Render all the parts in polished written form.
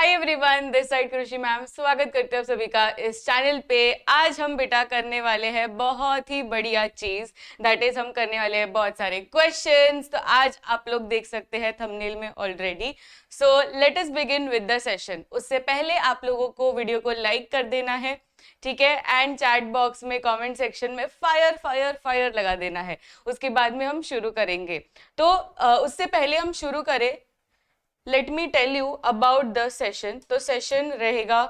Hi everyone, this side कृषि ma'am स्वागत करते हैं आप सभी का इस चैनल पे। आज हम बेटा करने वाले हैं बहुत ही बढ़िया चीज, दैट इज हम करने वाले हैं बहुत सारे क्वेश्चंस। तो आज आप लोग देख सकते हैं थंबनेल में already. So let us begin with the session. उससे पहले आप लोगों को वीडियो को लाइक कर देना है, ठीक है, एंड चैट बॉक्स में कमेंट सेक्शन में फायर फायर फायर लगा देना है। उसके बाद में हम शुरू करेंगे। तो उससे पहले हम शुरू करें, let me tell you about the session. तो सेशन रहेगा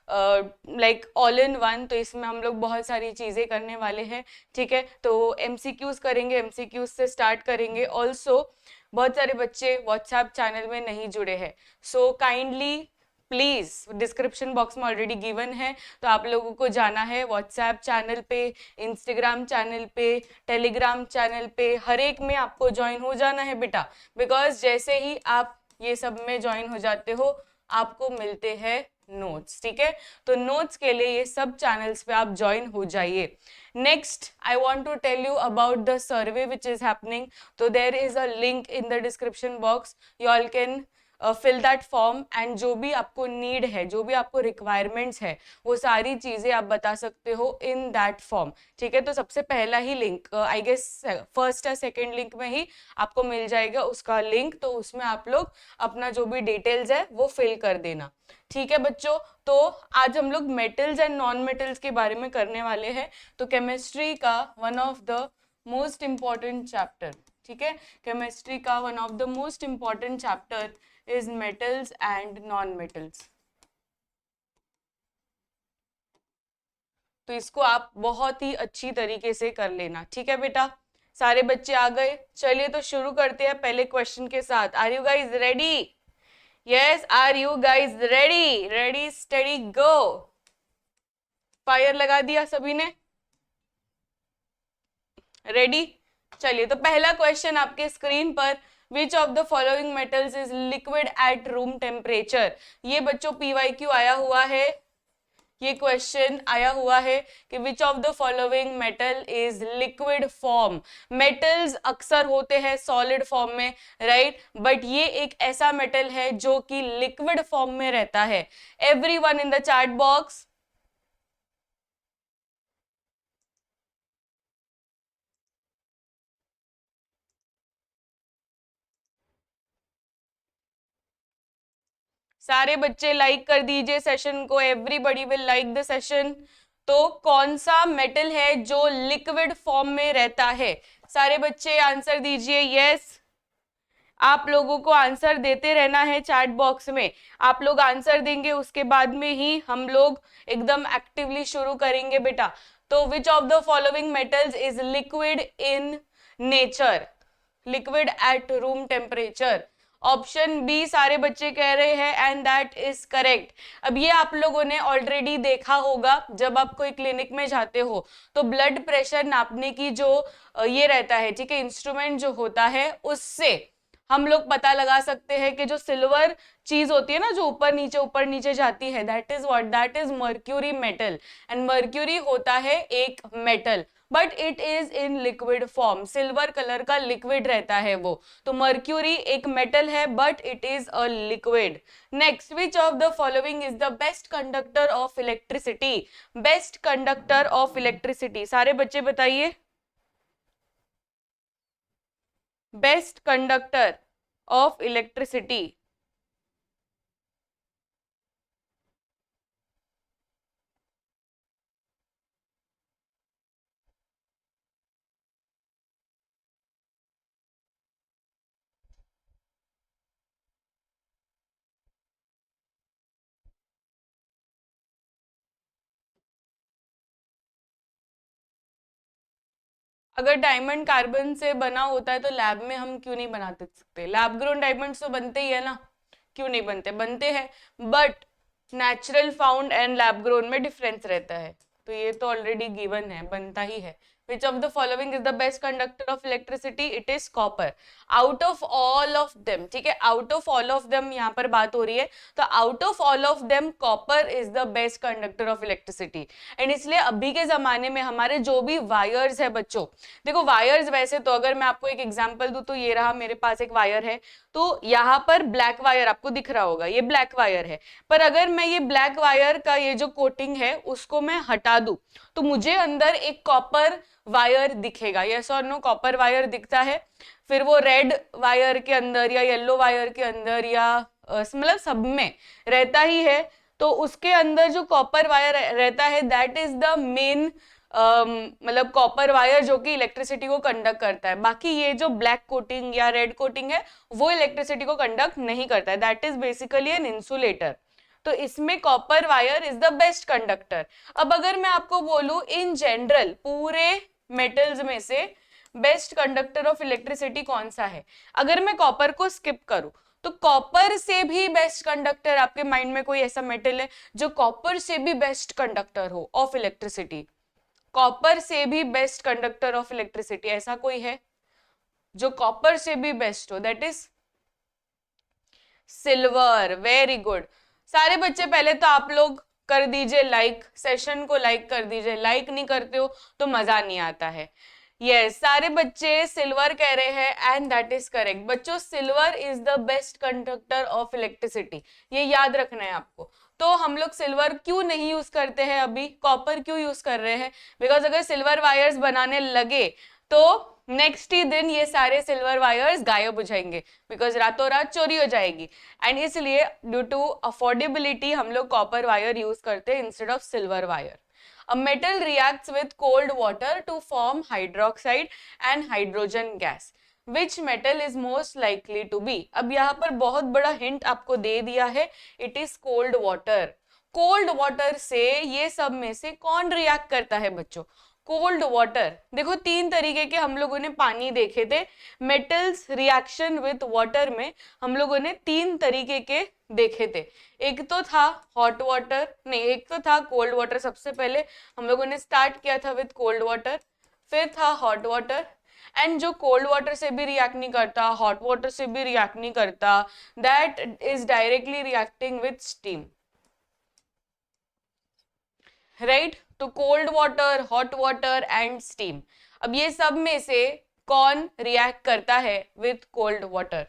लाइक ऑल इन वन। तो इसमें हम लोग बहुत सारी चीजें करने वाले हैं, ठीक है। तो एमसीक्यूज करेंगे, एमसीक्यूज से स्टार्ट करेंगे। ऑल्सो बहुत सारे बच्चे व्हाट्सएप चैनल में नहीं जुड़े हैं, so kindly please, description box में ऑलरेडी गिवन है, तो आप लोगों को जाना है व्हाट्सएप चैनल पे, इंस्टाग्राम चैनल पे, टेलीग्राम चैनल पे, हर एक में आपको ज्वाइन हो जाना है बेटा। बिकॉज जैसे ही आप ये सब में ज्वाइन हो जाते हो आपको मिलते हैं नोट्स, ठीक है। तो नोट्स के लिए ये सब चैनल्स पे आप ज्वाइन हो जाइए। Next I want to tell you about the survey which is happening. तो there is a link in the description box, you all can fill that form and जो भी आपको नीड है, जो भी आपको रिक्वायरमेंट्स है, वो सारी चीजें आप बता सकते हो इन दैट फॉर्म, ठीक है। तो सबसे पहला ही लिंक, आई गेस फर्स्ट या सेकेंड लिंक में ही आपको मिल जाएगा उसका लिंक। तो उसमें आप लोग अपना जो भी डिटेल्स है वो फिल कर देना, ठीक है बच्चों। तो आज हम लोग मेटल्स एंड नॉन मेटल्स के बारे में करने वाले हैं। तो केमिस्ट्री का one of the most important chapter, ठीक है, केमिस्ट्री का one of the most important chapter is metals and non metals. तो इसको आप बहुत ही अच्छी तरीके से कर लेना, ठीक है बेटा। सारे बच्चे आ गए, चलिए तो शुरू करते हैं पहले क्वेश्चन के साथ। Are you guys ready? Yes, are you guys ready? Ready study go. Fire लगा दिया सभी ने? रेडी? चलिए तो पहला क्वेश्चन आपके स्क्रीन पर, विच of the following metals is liquid at room temperature. ये बच्चों पीवाईक्यू आया हुआ है, ये क्वेश्चन आया हुआ है कि विच of the following metal is liquid form. Metals अक्सर होते हैं सॉलिड फॉर्म में, राइट, बट ये एक ऐसा मेटल है जो कि लिक्विड फॉर्म में रहता है। Everyone in the chat box, सारे बच्चे लाइक कर दीजिए सेशन को, everybody will like the session. तो कौन सा मेटल है जो लिक्विड फॉर्म में रहता है? सारे बच्चे आंसर दीजिए। यस, आप लोगों को आंसर देते रहना है चैट बॉक्स में। आप लोग आंसर देंगे, उसके बाद में ही हम लोग एकदम एक्टिवली शुरू करेंगे बेटा। तो which of the following metals is liquid in nature, liquid at room temperature? Option B सारे बच्चे कह रहे हैं एंड दैट इज करेक्ट। अब ये आप लोगों ने ऑलरेडी देखा होगा, जब आप कोई क्लिनिक में जाते हो तो ब्लड प्रेशर नापने की जो ये रहता है, ठीक है, इंस्ट्रूमेंट जो होता है, उससे हम लोग पता लगा सकते हैं कि जो सिल्वर चीज होती है ना, जो ऊपर नीचे जाती है, that is what, that is mercury metal. And mercury होता है एक metal, but it is in liquid form, silver colour का लिक्विड रहता है वो। तो मर्क्यूरी एक मेटल है but it is a liquid. Next, which of the following is the best conductor of electricity? Best conductor of electricity, सारे बच्चे बताइए। बेस्ट कंडक्टर ऑफ इलेक्ट्रिसिटी, अगर डायमंड कार्बन से बना होता है तो लैब में हम क्यों नहीं बना सकते? लैब ग्रोन डायमंड्स तो बनते ही है ना, क्यों नहीं बनते? बनते हैं, but natural found and lab grown में डिफरेंस रहता है। तो ये तो ऑलरेडी गिवन है, बनता ही है। Which of the following is the best conductor of electricity? It is copper. Out of all of them, ठीक है, out of all of them यहाँ पर बात हो रही है, तो out of all of them copper is the best conductor of electricity. And इसलिए अभी के जमाने में हमारे जो भी वायर्स है बच्चों, देखो वायर्स वैसे तो अगर मैं आपको एक एग्जांपल दूं तो ये रहा, मेरे पास एक वायर है, तो यहाँ पर ब्लैक वायर आपको दिख रहा होगा, ये ब्लैक वायर है, पर अगर मैं ये ब्लैक वायर का ये जो कोटिंग है उसको मैं हटा दूं तो मुझे अंदर एक कॉपर वायर दिखेगा, यस और नो, कॉपर वायर दिखता है। फिर वो रेड वायर के अंदर या येलो वायर के अंदर या मतलब सब में रहता ही है, तो उसके अंदर जो कॉपर वायर रहता है दैट इज द मेन मतलब कॉपर वायर जो कि इलेक्ट्रिसिटी को कंडक्ट करता है। बाकी ये जो ब्लैक कोटिंग या रेड कोटिंग है वो इलेक्ट्रिसिटी को कंडक्ट नहीं करता है, that is basically an insulator. तो इसमें copper wire is the best conductor. अब अगर मैं आपको बोलूं इन जनरल पूरे मेटल्स में से बेस्ट कंडक्टर ऑफ इलेक्ट्रिसिटी कौन सा है, अगर मैं कॉपर को स्किप करूं तो कॉपर से भी बेस्ट कंडक्टर आपके माइंड में कोई ऐसा मेटल है जो कॉपर से भी बेस्ट कंडक्टर हो ऑफ इलेक्ट्रिसिटी? कॉपर से भी बेस्ट कंडक्टर ऑफ इलेक्ट्रिसिटी ऐसा कोई है जो कॉपर से भी बेस्ट हो? That is silver. Very good. सारे बच्चे पहले तो आप लोग कर दीजिए लाइक, सेशन को लाइक कर दीजिए, लाइक नहीं करते हो तो मजा नहीं आता है। यस, सारे बच्चे सिल्वर कह रहे हैं एंड दैट इज करेक्ट। बच्चों silver is the best conductor of electricity, ये याद रखना है आपको। तो हम लोग सिल्वर क्यों नहीं यूज करते हैं, अभी कॉपर क्यों यूज कर रहे हैं? बिकॉज अगर सिल्वर वायर्स बनाने लगे तो नेक्स्ट ही दिन ये सारे सिल्वर वायर्स गायब हो जाएंगे, बिकॉज रातों रात चोरी हो जाएगी। एंड इसलिए ड्यू टू अफोर्डेबिलिटी हम लोग कॉपर वायर यूज करते हैं instead of silver wire. A metal reacts with cold water to form hydroxide and hydrogen gas. Which metal is most likely to be? अब यहाँ पर बहुत बड़ा हिंट आपको दे दिया है, it is cold water. Cold water से ये सब में से कौन रिएक्ट करता है बच्चों? कोल्ड वाटर, देखो तीन तरीके के हम लोगों ने पानी देखे थे, मेटल्स रिएक्शन विथ वाटर में हम लोगों ने तीन तरीके के देखे थे। एक तो था हॉट वाटर, नहीं एक तो था कोल्ड वाटर, सबसे पहले हम लोगों ने स्टार्ट किया था विथ कोल्ड वाटर, फिर था हॉट वाटर, एंड जो कोल्ड वाटर से भी रिएक्ट नहीं करता, हॉट वाटर से भी रिएक्ट नहीं करता, that is directly reacting with steam, right? तो cold water, hot water and steam. अब ये सब में से कौन रिएक्ट करता है विथ कोल्ड वाटर?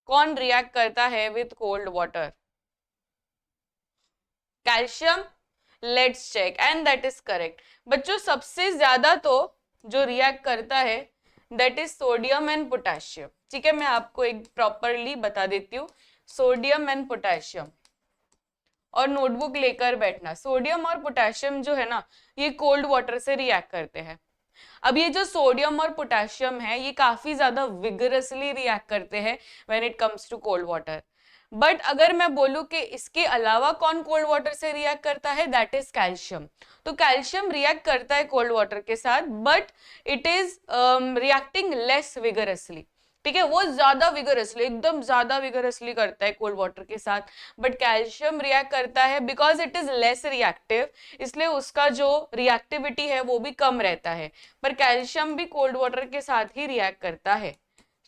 कौन रिएक्ट करता है with cold water? Calcium. Let's check and that is correct. बच्चों सबसे ज्यादा तो जो रिएक्ट करता है that is sodium and potassium. ठीक है, मैं आपको एक प्रॉपरली बता देती हूँ, सोडियम एंड पोटेशियम, और नोटबुक लेकर बैठना। सोडियम और पोटेशियम जो है ना ये कोल्ड वाटर से रिएक्ट करते हैं। अब ये जो सोडियम और पोटेशियम है ये काफी ज्यादा विगरसली रिएक्ट करते हैं when it comes to cold water. But अगर मैं बोलूं कि इसके अलावा कौन कोल्ड वाटर से रिएक्ट करता है, दैट इज कैल्शियम। तो कैल्शियम रिएक्ट करता है कोल्ड वाटर के साथ, but it is reacting less vigorously. ठीक है, वो ज्यादा विगरसली, एकदम ज्यादा विगरसली करता है कोल्ड वाटर के साथ, बट कैल्शियम रिएक्ट करता है because it is less reactive, इसलिए उसका जो रिएक्टिविटी है वो भी कम रहता है, पर कैल्शियम भी कोल्ड वाटर के साथ ही रिएक्ट करता है।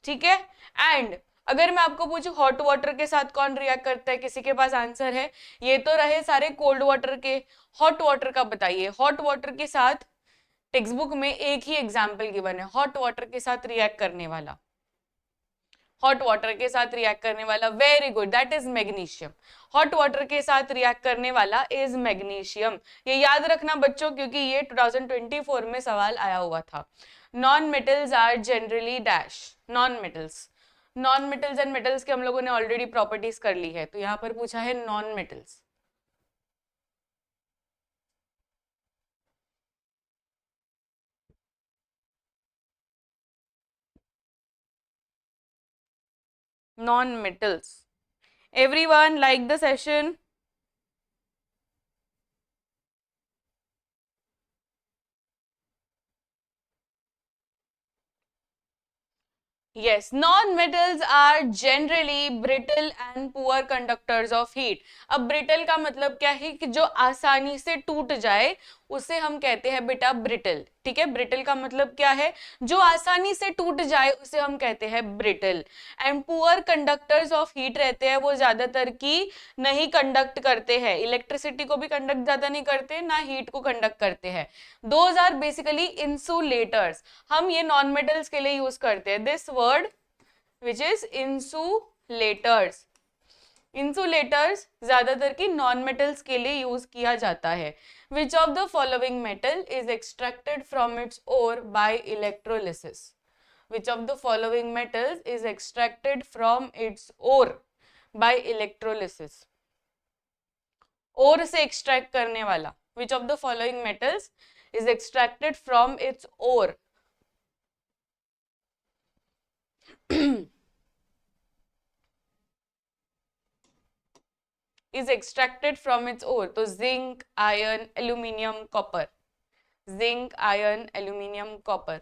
ठीक है, एंड अगर मैं आपको पूछूं हॉट वाटर के साथ कौन रिएक्ट करता है, किसी के पास आंसर है? ये तो रहे सारे कोल्ड वाटर के, हॉट वाटर का बताइए। हॉट वाटर के साथ टेक्स्ट बुक में एक ही एग्जाम्पल गिवन है हॉट वाटर के साथ रिएक्ट करने वाला, हॉट वाटर के साथ रिएक्ट करने वाला, very good, that is magnesium. Hot water के साथ रिएक्ट करने वाला इज मैग्नीशियम। ये याद रखना बच्चों क्योंकि ये 2024 में सवाल आया हुआ था। Non metals are generally dash, non metals, non metals and metals के हम लोगों ने ऑलरेडी प्रॉपर्टीज कर ली है, तो यहाँ पर पूछा है non metals. Non metals, everyone like the session? Yes, non-metals are generally brittle and poor conductors of heat. अब brittle का मतलब क्या है कि जो आसानी से टूट जाए उसे हम कहते हैं बेटा brittle. ठीक है, brittle का मतलब क्या है, जो आसानी से टूट जाए उसे हम कहते हैं brittle. And poor conductors of heat रहते हैं, वो ज्यादातर की नहीं कंडक्ट करते हैं, इलेक्ट्रिसिटी को भी कंडक्ट ज्यादा नहीं करते, ना हीट को कंडक्ट करते हैं. Those are basically insulators. हम ये नॉन मेटल्स के लिए यूज करते हैं this word which is insulators. Insulators ज्यादातर की नॉन मेटल्स के लिए यूज किया जाता है. Which of the following metal is extracted from its ore by electrolysis. which of the following metals is extracted from its ore by electrolysis. ore से extract करने वाला, which of the following metals is extracted from its ore. is extracted from its ore. तो zinc, iron, aluminium, copper. zinc, iron, aluminium, copper.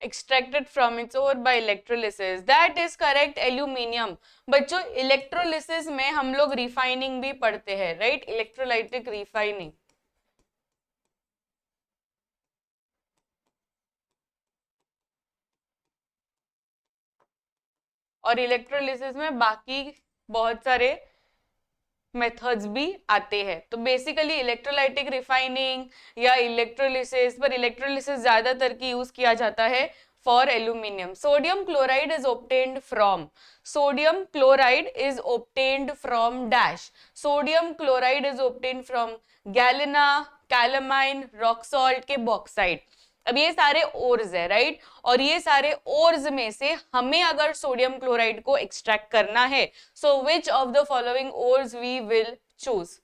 extracted from its ore by electrolysis. That is correct, aluminium. बच्चों electrolysis में हम लोग refining भी पढ़ते हैं, right, electrolytic refining. और electrolysis में बाकी बहुत सारे मेथड्स भी आते हैं. तो बेसिकली इलेक्ट्रोलाइटिक रिफाइनिंग या इलेक्ट्रोलिसिस, पर इलेक्ट्रोलिसिस ज्यादातर की यूज किया जाता है for aluminium. Sodium chloride is obtained from. Sodium chloride is obtained from dash. Sodium chloride is obtained from Galina, calamine, rock salt के बॉक्साइड. अब ये सारे ओर्स है, राइट, और ये सारे ओर्स में से हमें अगर सोडियम क्लोराइड को एक्सट्रैक्ट करना है, so which of the following ores we will choose.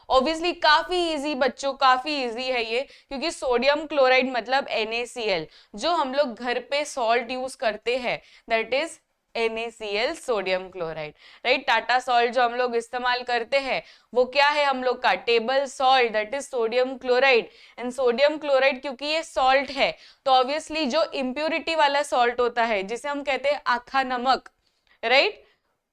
Obviously काफी इजी बच्चों, काफी इजी है ये, क्योंकि सोडियम क्लोराइड मतलब NaCl, जो हम लोग घर पे सॉल्ट यूज करते हैं, that is NaCl, sodium chloride, right. Tata salt जो हम लोग इस्तेमाल करते हैं वो क्या है हम लोग का, table salt, that is sodium chloride. And sodium chloride क्योंकि ये सॉल्ट है, तो ऑब्वियसली जो इम्प्योरिटी वाला सॉल्ट होता है जिसे हम कहते हैं आखा नमक, राइट.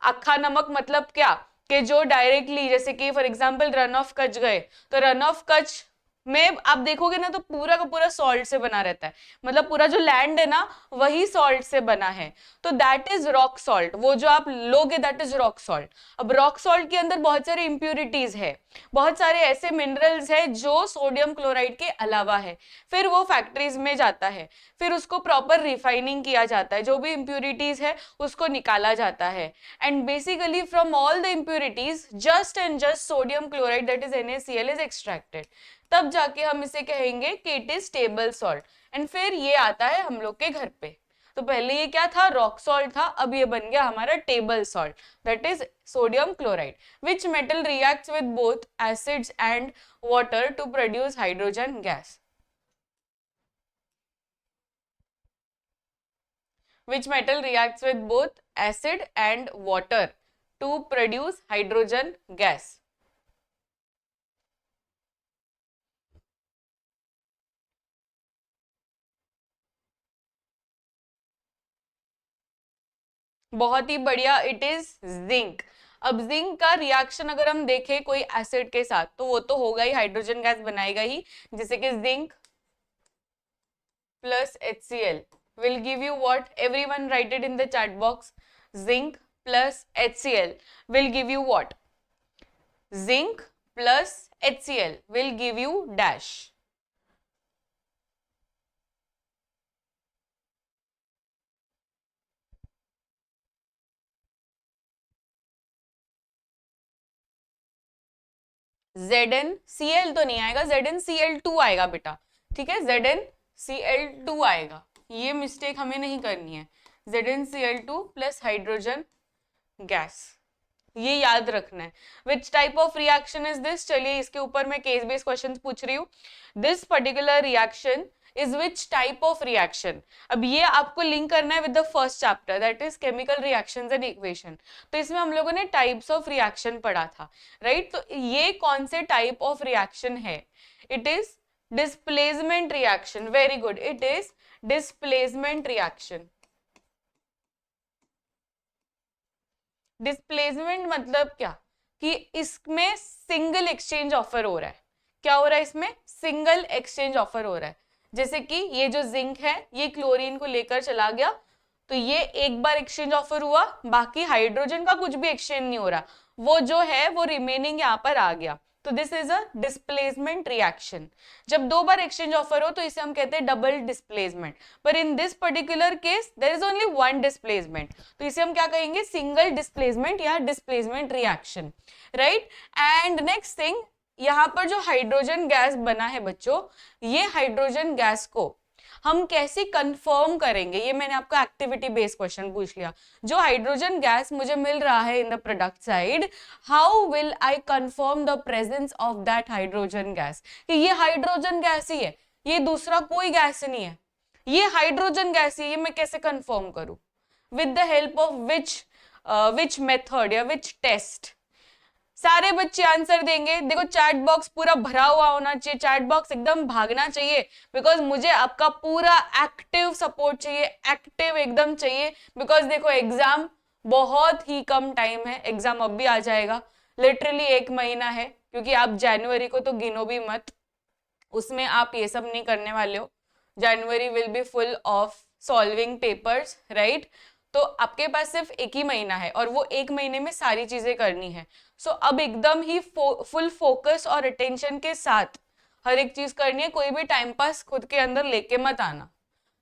आखा नमक मतलब क्या, कि जो डायरेक्टली, जैसे कि for example run of Kutch गए, तो रन ऑफ कच्छ में आप देखोगे ना तो पूरा का पूरा सॉल्ट से बना रहता है, मतलब पूरा जो लैंड है ना वही सॉल्ट से बना है, तो दैट इज रॉक सॉल्ट. वो जो आप लोगे दैट इज रॉक सॉल्ट. अब रॉक सॉल्ट के अंदर बहुत सारे इंप्यूरिटीज है, बहुत सारे ऐसे मिनरल्स है जो सोडियम क्लोराइड के अलावा है. फिर वो फैक्ट्रीज में जाता है, फिर उसको प्रॉपर रिफाइनिंग किया जाता है, जो भी इंप्यूरिटीज है उसको निकाला जाता है. And basically from all the impurities just and just sodium chloride that is NaCl is extracted. तब जाके हम इसे कहेंगे कि it is table salt. And फिर ये आता है हम लोग के घर पे. तो पहले ये क्या था, रॉक सॉल्ट था, अब ये बन गया हमारा table salt, that is sodium chloride. Which metal reacts with both acids and water to produce hydrogen gas. which metal reacts with both acid and water to produce hydrogen gas. बहुत ही बढ़िया, it is zinc. अब zinc का reaction अगर हम देखें कोई acid के साथ तो वो तो होगा ही, हाइड्रोजन गैस बनाएगा ही, जैसे कि zinc plus HCl will give you what? Everyone write it in the chat box. Zinc plus HCl will give you what? Zinc plus HCl will give you dash. ZnCl तो नहीं आएगा, ZnCl2 आएगा बेटा, ठीक है, ZnCl2 आएगा, ये mistake हमें नहीं करनी है. ZnCl2 plus hydrogen gas. ये याद रखना है। Which type of reaction is this, चलिए इसके ऊपर मैं केस बेस्ड क्वेश्चन पूछ रही हूँ। This particular reaction is which type of reaction. अब ये आपको लिंक करना है with the first chapter, that is chemical reactions and equation. तो इसमें हम लोगों ने टाइप्स ऑफ रिएक्शन पढ़ा था, राइट। तो ये कौन से टाइप ऑफ रिएक्शन है? It is displacement reaction, very good, it is displacement reaction. Displacement मतलब क्या, कि इसमें सिंगल एक्सचेंज ऑफर हो रहा है। क्या हो रहा है इसमें? सिंगल एक्सचेंज ऑफर हो रहा है। जैसे कि ये जो जिंक है ये क्लोरीन को लेकर चला गया, तो ये एक बार एक्सचेंज ऑफर हुआ, बाकी हाइड्रोजन का कुछ भी एक्सचेंज नहीं हो रहा, वो जो है वो रिमेनिंग यहाँ पर आ गया। तो this is a displacement reaction. जब दो बार एक्सचेंज ऑफर हो तो इसे हम कहते हैं डबल डिस्प्लेसमेंट। पर in this particular case there is only one displacement, तो इसे हम क्या कहेंगे? सिंगल डिस्प्लेसमेंट या displacement reaction, right. And next thing, यहाँ पर जो हाइड्रोजन गैस बना है बच्चों, ये हाइड्रोजन गैस को हम कैसे कंफर्म करेंगे? ये मैंने आपको एक्टिविटी बेस्ड क्वेश्चन पूछ लिया। जो हाइड्रोजन गैस मुझे मिल रहा है in the product side, how will I confirm the presence of that hydrogen gas, कि ये हाइड्रोजन गैस ही है, ये दूसरा कोई गैस नहीं है, ये हाइड्रोजन गैस ही है, ये मैं कैसे कंफर्म करूं? With the help of which method या विच टेस्ट? सारे बच्चे आंसर देंगे। देखो चैट बॉक्स पूरा भरा हुआ होना चाहिए, चैट बॉक्स एकदम भागना चाहिए, बिकॉज मुझे आपका पूरा एक्टिव सपोर्ट चाहिए, एक्टिव एकदम चाहिए। बिकॉज देखो एग्जाम बहुत ही कम टाइम है, एग्जाम अब भी आ जाएगा, लिटरली 1 महीना है, क्योंकि आप जनवरी को तो गिनो भी मत, उसमें आप ये सब नहीं करने वाले हो। जनवरी will be full of solving papers, right. तो आपके पास सिर्फ 1 ही महीना है और वो 1 महीने में सारी चीजें करनी है। सो अब एकदम ही फुल फोकस और अटेंशन के साथ हर एक चीज करनी है, कोई भी टाइम पास खुद के अंदर लेके मत आना,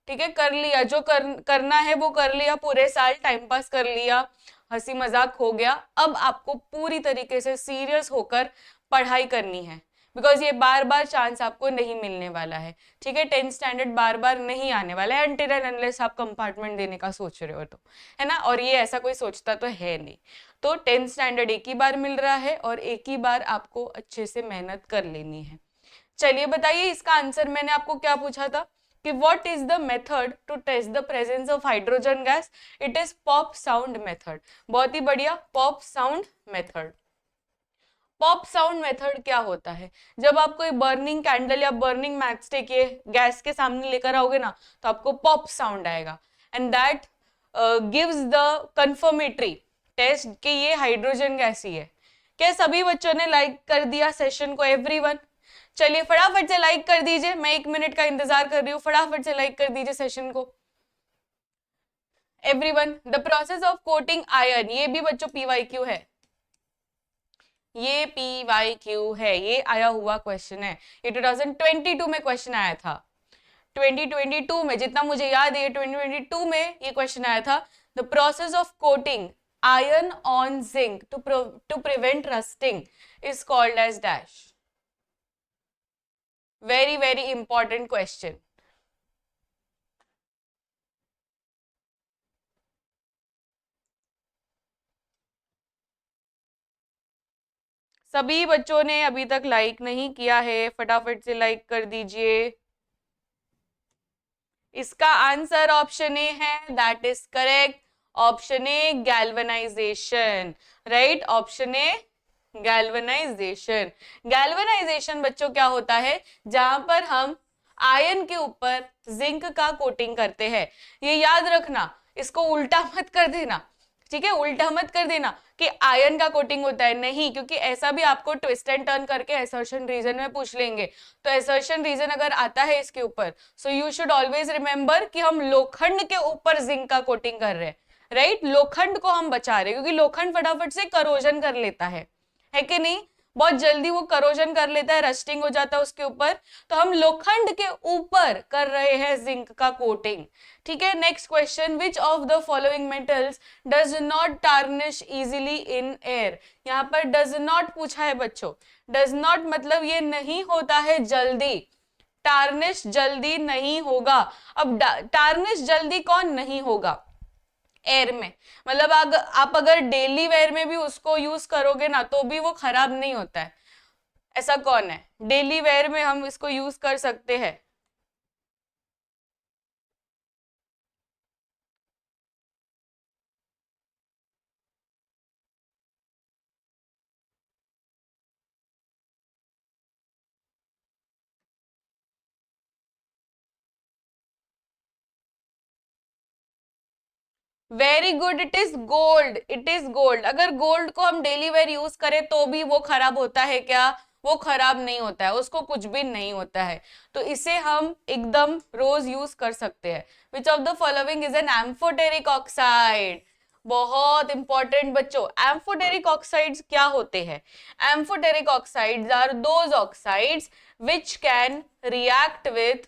ठीक है। कर लिया जो करना है वो कर लिया, पूरे साल टाइम पास कर लिया, हंसी मजाक हो गया, अब आपको पूरी तरीके से सीरियस होकर पढ़ाई करनी है, बिकॉज ये बार बार चांस आपको नहीं मिलने वाला है, ठीक है। 10th स्टैंडर्ड बार बार नहीं आने वाला है, अनटिल एंड अनलेस आप कंपार्टमेंट देने का सोच रहे हो तो, है ना। और ये ऐसा कोई सोचता तो है नहीं। तो 10th स्टैंडर्ड एक ही बार मिल रहा है और एक ही बार आपको अच्छे से मेहनत कर लेनी है। चलिए बताइए इसका आंसर मैंने आपको क्या पूछा था, कि what is the method to test the presence of hydrogen gas? It is pop sound method. बहुत ही बढ़िया, pop sound method. Pop sound method क्या होता है? जब आप कोई बर्निंग कैंडल या बर्निंग मैच स्टिक ये गैस के सामने लेकर आओगे ना, तो आपको पॉप साउंड आएगा, and that gives the confirmatory test कि ये हाइड्रोजन गैस ही है। क्या सभी बच्चों ने लाइक कर दिया सेशन को? एवरीवन चलिए फटाफट से लाइक कर दीजिए, मैं 1 मिनट का इंतजार कर रही हूँ, फटाफट से लाइक कर दीजिए सेशन को everyone. The process of coating ion, ये भी बच्चों PYQ है, ये PYQ है, ये आया हुआ क्वेश्चन है, ये 2022 में क्वेश्चन आया था। 2022 में जितना मुझे याद है 2022 में ये क्वेश्चन आया था। The process of coating iron on zinc to prevent rusting is called as dash. Very very important question. सभी बच्चों ने अभी तक लाइक नहीं किया है, फटाफट से लाइक कर दीजिए। इसका आंसर ऑप्शन ए है, that is correct. Option A galvanisation, right. Option A galvanisation. Galvanisation बच्चों क्या होता है? जहां पर हम आयन के ऊपर जिंक का कोटिंग करते हैं। ये याद रखना, इसको उल्टा मत कर देना, ठीक है। उल्टा मत कर देना कि आयन का कोटिंग होता है, नहीं, क्योंकि ऐसा भी आपको ट्विस्ट एंड टर्न करके असर्शन रीजन में पूछ लेंगे। तो असर्शन रीजन अगर आता है इसके ऊपर, so you should always remember कि हम लोखंड के ऊपर जिंक का कोटिंग कर रहे हैं, राइट। लोखंड को हम बचा रहे हैं, क्योंकि लोखंड फटाफट से करोजन कर लेता है कि नहीं? बहुत जल्दी वो करोजन कर लेता है, रस्टिंग हो जाता है उसके ऊपर। तो हम लोखंड के ऊपर कर रहे हैं जिंक का कोटिंग, ठीक है। Next question, which of the following metals does not tarnish easily in air? यहाँ पर डज नॉट पूछा है बच्चों। डज नॉट मतलब ये नहीं होता है जल्दी, टार्निश जल्दी नहीं होगा। अब टार्निश जल्दी कौन नहीं होगा? एयर में, मतलब आप अगर डेली वेयर में भी उसको यूज करोगे ना तो भी वो खराब नहीं होता है। ऐसा कौन है, डेली वेयर में हम इसको यूज कर सकते हैं? Very good, it is gold, it is gold. अगर गोल्ड को हम डेली वेयर यूज करें तो भी वो खराब होता है क्या? वो खराब नहीं होता है, उसको कुछ भी नहीं होता है। तो इसे हम एकदम रोज यूज कर सकते हैं। Which of the following is an amphoteric oxide? बहुत इंपॉर्टेंट बच्चों, एम्फोटेरिक ऑक्साइड्स क्या होते हैं? Amphoteric oxides are those oxides which can react with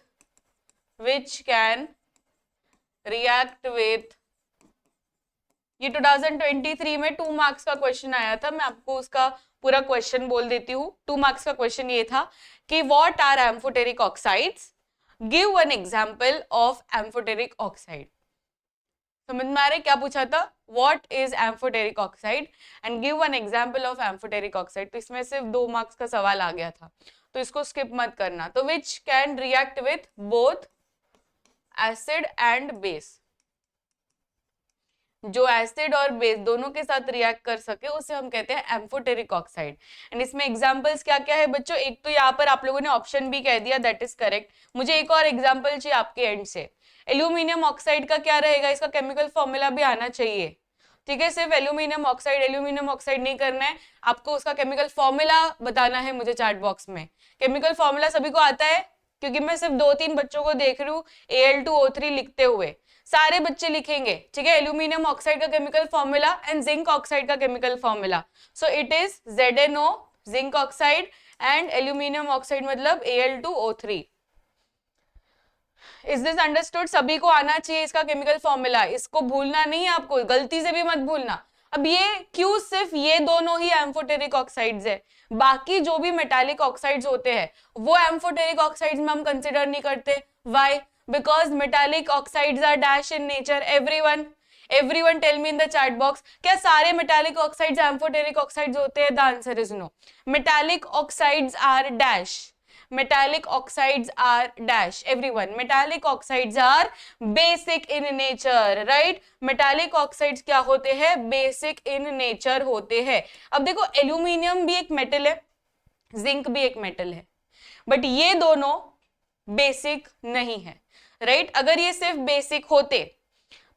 ये 2023 में 2 मार्क्स का क्वेश्चन आया था, मैं आपको उसका पूरा क्वेश्चन बोल देती हूँ। 2 मार्क्स का क्वेश्चन ये था कि what are amphoteric oxides, give one example of amphoteric oxide. समझ में आ रहा है क्या पूछा था? What is amphoteric oxide and give one example of amphoteric oxide. तो इसमें सिर्फ 2 मार्क्स का सवाल आ गया था, तो इसको स्किप मत करना। तो विच can react with both acid and base, जो एसिड और बेस दोनों के साथ रिएक्ट कर सके उसे हम कहते हैं एम्फोटेरिक ऑक्साइड। एंड इसमें एग्जांपल्स क्या क्या है बच्चों? एक तो यहाँ पर आप लोगों ने ऑप्शन भी कह दिया, दैट इज करेक्ट। मुझे एक और एग्जांपल चाहिए आपके एंड से। एल्यूमिनियम ऑक्साइड का क्या रहेगा? इसका केमिकल फॉर्मूला भी आना चाहिए, ठीक है? सिर्फ एल्यूमिनियम ऑक्साइड नहीं करना है आपको, उसका केमिकल फॉर्मूला बताना है मुझे चैट बॉक्स में। केमिकल फॉर्मूला सभी को आता है? क्योंकि मैं सिर्फ 2-3 बच्चों को देख रही हूँ Al2O3 लिखते हुए, सारे बच्चे लिखेंगे, ठीक है? एल्यूमिनियम ऑक्साइड का chemical formula and zinc oxide का chemical formula, so it is ZnO, zinc oxide, and aluminium oxide मतलब Al2O3। Is this understood? सभी को आना चाहिए इसका केमिकल फॉर्मूला, इसको भूलना नहीं है आपको, गलती से भी मत भूलना। अब ये क्यों सिर्फ ये दोनों ही एम्फोटेरिक ऑक्साइड्स है, बाकी जो भी मेटालिक ऑक्साइड्स होते हैं वो एम्फोटेरिक ऑक्साइड्स में हम कंसिडर नहीं करते? Why? Because metallic oxides are dash in nature. Everyone tell me in the chat box, क्या सारे मेटालिक ऑक्साइड्स एम्फोटेरिक ऑक्साइड्स होते हैं? The answer is no. Metallic oxides are dash, metallic oxides are dash, everyone, metallic oxides are basic in nature, right? metallic oxides क्या होते हैं? basic in nature होते हैं। अब देखो एल्यूमिनियम भी एक मेटल है, जिंक भी एक मेटल है, बट ये दोनों बेसिक नहीं है, राइट? अगर ये सिर्फ बेसिक होते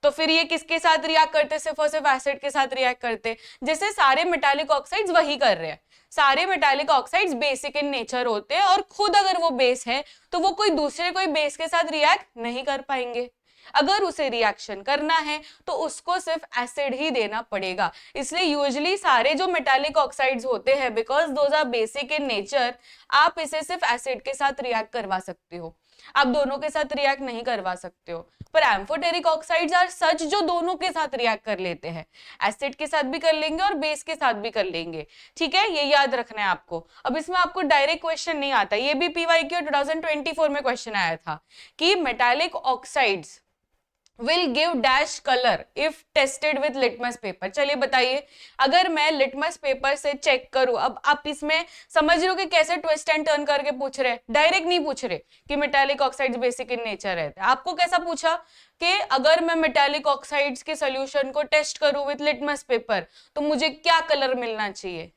तो फिर ये किसके साथ रिएक्ट करते? सिर्फ और सिर्फ एसिड के साथ रिएक्ट करते, जैसे सारे मेटालिक ऑक्साइड्स वही कर रहे हैं। सारे metallic oxides basic in nature होते हैं और खुद अगर वो बेस है तो वो कोई दूसरे कोई बेस के साथ रिएक्ट नहीं कर पाएंगे। अगर उसे रिएक्शन करना है तो उसको सिर्फ एसिड ही देना पड़ेगा। इसलिए यूजुअली सारे जो मेटालिक ऑक्साइड्स होते हैं, because those are basic in nature, आप इसे सिर्फ एसिड के साथ रिएक्ट करवा सकते हो, आप दोनों के साथ रिएक्ट नहीं करवा सकते हो। पर एम्फोटेरिक ऑक्साइड्स आर सच जो दोनों के साथ रिएक्ट कर लेते हैं, एसिड के साथ भी कर लेंगे और बेस के साथ भी कर लेंगे, ठीक है? ये याद रखना है आपको। अब इसमें आपको डायरेक्ट क्वेश्चन नहीं आता, ये भी PYQ 2024 में क्वेश्चन आया था कि metallic oxides will give dash color if tested with litmus paper। चलिए बताइए, अगर मैं लिटमस पेपर से चेक करूं, अब आप इसमें समझ रहे हो कि कैसे ट्विस्ट एंड टर्न करके पूछ रहे हैं, डायरेक्ट नहीं पूछ रहे कि metallic oxides basic in nature है। आपको कैसा पूछा कि अगर मैं मेटालिक ऑक्साइड्स के सोल्यूशन को टेस्ट करूं विथ लिटमस पेपर तो मुझे क्या कलर मिलना चाहिए,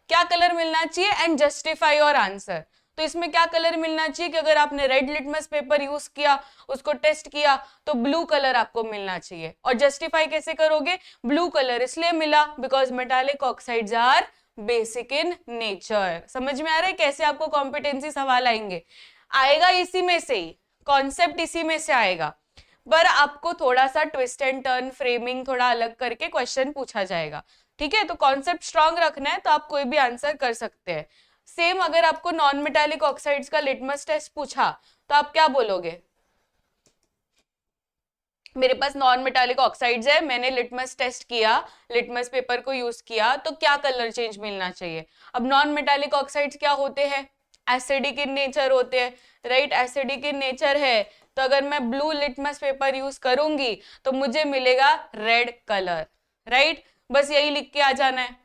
क्या कलर मिलना चाहिए, एंड जस्टिफाई योर आंसर। तो इसमें क्या कलर मिलना चाहिए कि अगर आपने रेड लिटमस पेपर यूज किया, उसको टेस्ट किया, तो ब्लू कलर आपको मिलना चाहिए। और जस्टिफाई कैसे करोगे? ब्लू कलर इसलिए मिला because metallic oxides are basic in nature. समझ में आ रहा है कैसे आपको कॉम्पिटेंसी सवाल आएंगे? आएगा इसी में से ही, कॉन्सेप्ट इसी में से आएगा, पर आपको थोड़ा सा ट्विस्ट एंड टर्न, फ्रेमिंग थोड़ा अलग करके क्वेश्चन पूछा जाएगा, ठीक है? तो कॉन्सेप्ट स्ट्रांग रखना है तो आप कोई भी आंसर कर सकते हैं। सेम अगर आपको नॉन मेटालिक ऑक्साइड्स का लिटमस टेस्ट पूछा तो आप क्या बोलोगे? मेरे पास नॉन मेटालिक ऑक्साइड्स है, मैंने लिटमस टेस्ट किया, लिटमस पेपर को यूज किया, तो क्या कलर चेंज मिलना चाहिए? अब नॉन मेटालिक ऑक्साइड्स क्या होते हैं? एसिडिक इन नेचर होते हैं, राइट? एसिडिक इन नेचर है तो अगर मैं ब्लू लिटमस पेपर यूज करूंगी तो मुझे मिलेगा रेड कलर, राइट। बस यही लिख के आ जाना है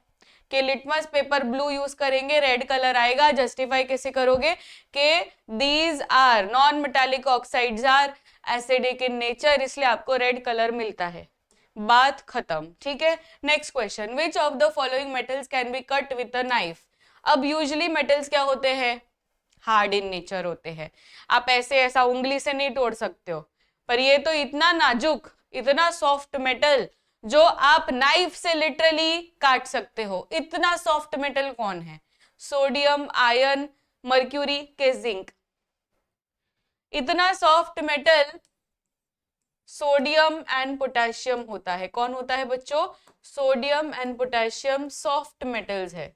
कि लिटमस पेपर ब्लू यूज करेंगे रेड कलर आएगा। जस्टिफाई कैसे करोगे कि these are non metallic oxides are acidic in nature, इसलिए आपको रेड कलर मिलता है। बात खत्म, ठीक है। Next question, which of the following metals can be cut with a knife. अब यूजुअली मेटल्स क्या होते हैं, हार्ड इन नेचर होते हैं। आप ऐसे ऐसा उंगली से नहीं तोड़ सकते हो, पर ये तो इतना नाजुक, इतना सॉफ्ट मेटल जो आप नाइफ से लिटरली काट सकते हो। इतना सॉफ्ट मेटल कौन है? सोडियम, आयरन, मर्क्यूरी के जिंक। इतना soft metal sodium and potassium होता है। कौन होता है बच्चों? Sodium and potassium soft metals है।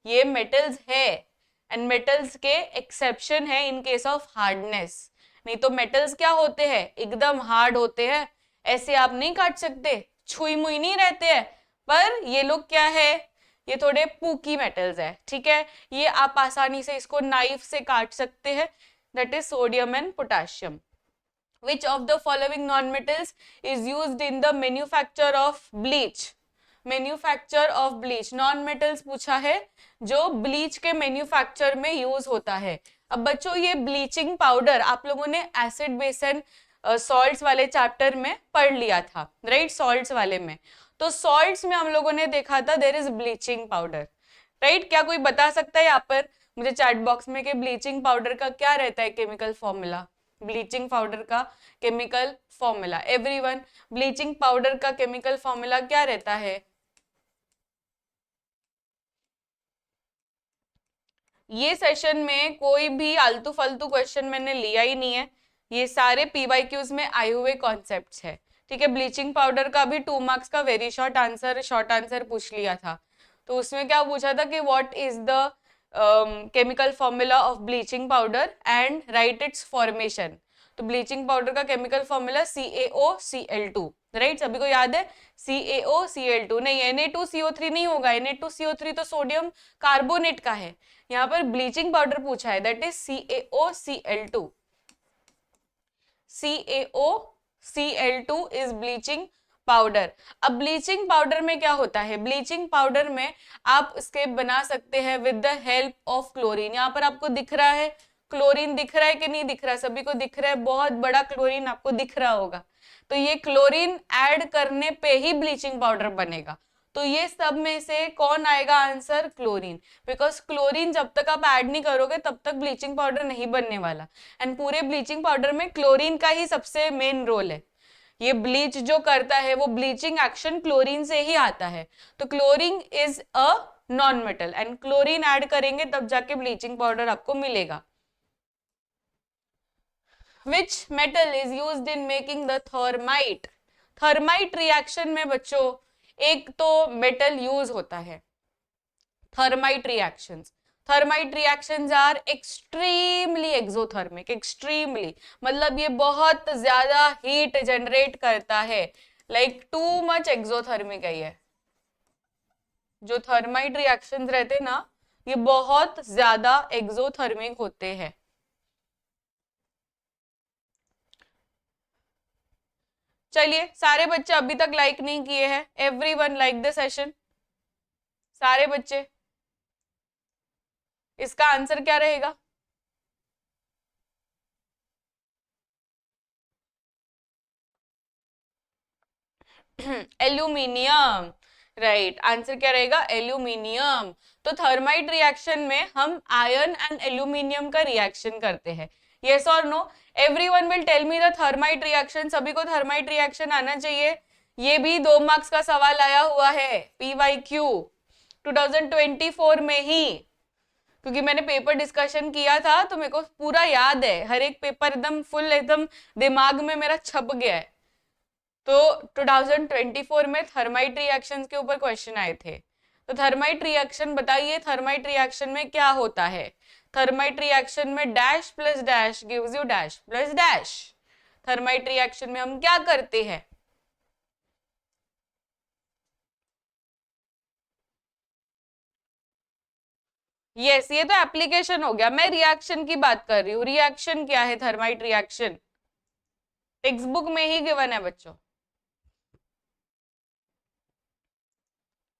ये मेटल्स है एंड मेटल्स के एक्सेप्शन है इन केस ऑफ हार्डनेस। नहीं तो मेटल्स क्या होते हैं, एकदम हार्ड होते हैं, ऐसे आप नहीं काट सकते, छुई मुई नहीं रहते हैं। पर ये लोग क्या है, ये थोड़े पूकी मेटल्स है, ठीक है। ये आप आसानी से इसको नाइफ से काट सकते हैं, that is sodium and potassium. Which of the following non-metals is used in the manufacture of bleach? Manufacture of bleach, non metals पूछा है जो ब्लीच के मैन्युफैक्चर में यूज होता है। अब बच्चों ये ब्लीचिंग पाउडर आप लोगों ने एसिड बेस एंड सॉल्ट्स वाले चैप्टर में पढ़ लिया था, राइट, सॉल्ट्स वाले में। तो सॉल्ट्स में हम लोगों ने देखा था there is bleaching powder, right. क्या कोई बता सकता है यहाँ पर मुझे चैट बॉक्स में कि ब्लीचिंग पाउडर का क्या रहता है केमिकल फॉर्मूला? ब्लीचिंग पाउडर का chemical formula, everyone, bleaching powder का केमिकल फॉर्मूला क्या रहता है? ये सेशन में कोई भी आलतू फालतू क्वेश्चन मैंने लिया ही नहीं है, ये सारे पीवाईक्यूज में आए हुए कॉन्सेप्ट्स है, ठीक है। ब्लीचिंग पाउडर का भी 2 मार्क्स का वेरी शॉर्ट आंसर पूछ लिया था। तो उसमें क्या पूछा था कि what is the chemical formula of bleaching powder and right it's formation. तो ब्लीचिंग पाउडर का केमिकल फॉर्मूला CaOCl2, राइट, सभी को याद है। CaOCl2 नहीं, Na2CO3 नहीं होगा, Na2CO3 तो सोडियम कार्बोनेट का है। यहाँ पर ब्लीचिंग पाउडर पूछा है, that is CaOCl2। CaOCl2 is bleaching powder. अब ब्लीचिंग पाउडर में क्या होता है, ब्लीचिंग पाउडर में आप इसके बना सकते हैं with the help of chlorine. यहाँ पर आपको दिख रहा है क्लोरीन, दिख रहा है कि नहीं दिख रहा है? सभी को दिख रहा है, बहुत बड़ा क्लोरीन आपको दिख रहा होगा। तो ये क्लोरीन ऐड करने पे ही ब्लीचिंग पाउडर बनेगा। तो ये सब में से कौन आएगा आंसर? क्लोरीन, बिकॉज क्लोरीन जब तक आप ऐड नहीं करोगे तब तक ब्लीचिंग पाउडर नहीं बनने वाला। एंड पूरे ब्लीचिंग पाउडर में क्लोरीन का ही सबसे मेन रोल है। ये ब्लीच जो करता है वो ब्लीचिंग एक्शन क्लोरीन से ही आता है। तो chlorine is a non metal and chlorine add करेंगे तब जाके ब्लीचिंग पाउडर आपको मिलेगा। Which metal is used in making the thermite? Thermite reaction में बच्चों एक तो मेटल यूज होता है। Thermite reactions, thermite reactions are extremely exothermic, extremely मतलब ये बहुत ज्यादा हीट जनरेट करता है, लाइक टू मच एक्सोथर्मिक है ये। जो थर्माइट रिएक्शंस रहते हैं ना ये बहुत ज्यादा एक्सोथर्मिक होते हैं। चलिए, सारे बच्चे अभी तक लाइक नहीं किए हैं, एवरीवन लाइक द सेशन, सारे बच्चे। इसका आंसर क्या रहेगा? एल्यूमिनियम, राइट, आंसर क्या रहेगा? एल्यूमिनियम। तो थर्माइट रिएक्शन में हम आयरन एंड एल्यूमिनियम का रिएक्शन करते हैं, यस और no? Everyone will tell me the thermite reaction. सभी को थर्माइट रिएक्शन आना चाहिए। ये भी 2 मार्क्स का सवाल आया हुआ है PYQ 2024 में ही, क्योंकि मैंने पेपर डिस्कशन किया था तो मेरे को पूरा याद है, हर एक पेपर एकदम फुल एकदम दिमाग में मेरा छप गया है। तो 2024 में थर्माइट रिएक्शंस के ऊपर क्वेश्चन आए थे। तो थर्माइट रिएक्शन बताइए, थर्माइट रिएक्शन में क्या होता है? थर्माइट रिएक्शन में dash plus dash gives you dash plus dash. Thermite reaction में हम क्या करते हैं? यस, ये तो एप्लीकेशन हो गया, मैं रिएक्शन की बात कर रही हूँ। रिएक्शन क्या है थर्माइट रिएक्शन? टेक्स्ट बुक में ही गिवन है बच्चों।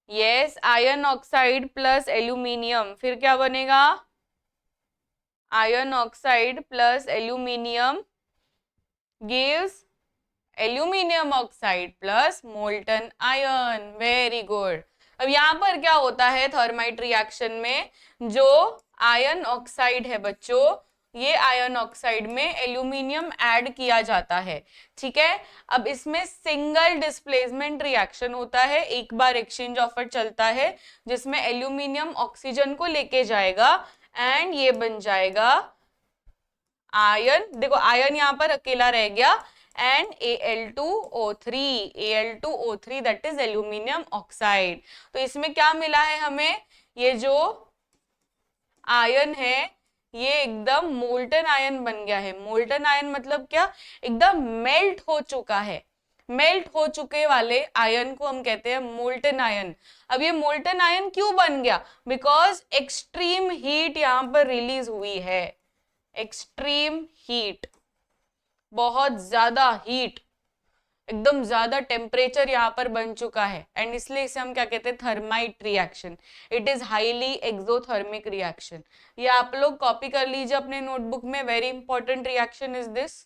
Yes, iron oxide plus aluminium, फिर क्या बनेगा? Iron oxide plus aluminium gives aluminium oxide plus molten iron. Very good. अब यहाँ पर क्या होता है थर्माइट रिएक्शन में, जो आयरन ऑक्साइड है बच्चों, ये आयरन ऑक्साइड में एल्यूमिनियम ऐड किया जाता है, ठीक है। अब इसमें सिंगल डिस्प्लेसमेंट रिएक्शन होता है, एक बार एक्सचेंज ऑफर चलता है जिसमें एल्यूमिनियम ऑक्सीजन को लेके जाएगा एंड ये बन जाएगा आयरन। देखो आयरन यहाँ पर अकेला रह गया and Al2O3, Al2O3 that is aluminium oxide. तो इसमें क्या मिला है हमें? ये जो आयरन है ये एकदम मोल्टन आयरन बन गया है। मोल्टन आयरन मतलब क्या? एकदम मेल्ट हो चुका है। मेल्ट हो चुके वाले आयरन को हम कहते हैं मोल्टन आयरन। अब ये मोल्टन आयरन क्यों बन गया? बिकॉज एक्सट्रीम हीट यहाँ पर रिलीज हुई है। एक्सट्रीम हीट, बहुत ज्यादा हीट, एकदम ज्यादा टेम्परेचर यहाँ पर बन चुका है एंड इसलिए इसे हम क्या कहते हैं? Thermite reaction. It is highly exothermic reaction. ये आप लोग कॉपी कर लीजिए अपने नोटबुक में। Very important reaction is this,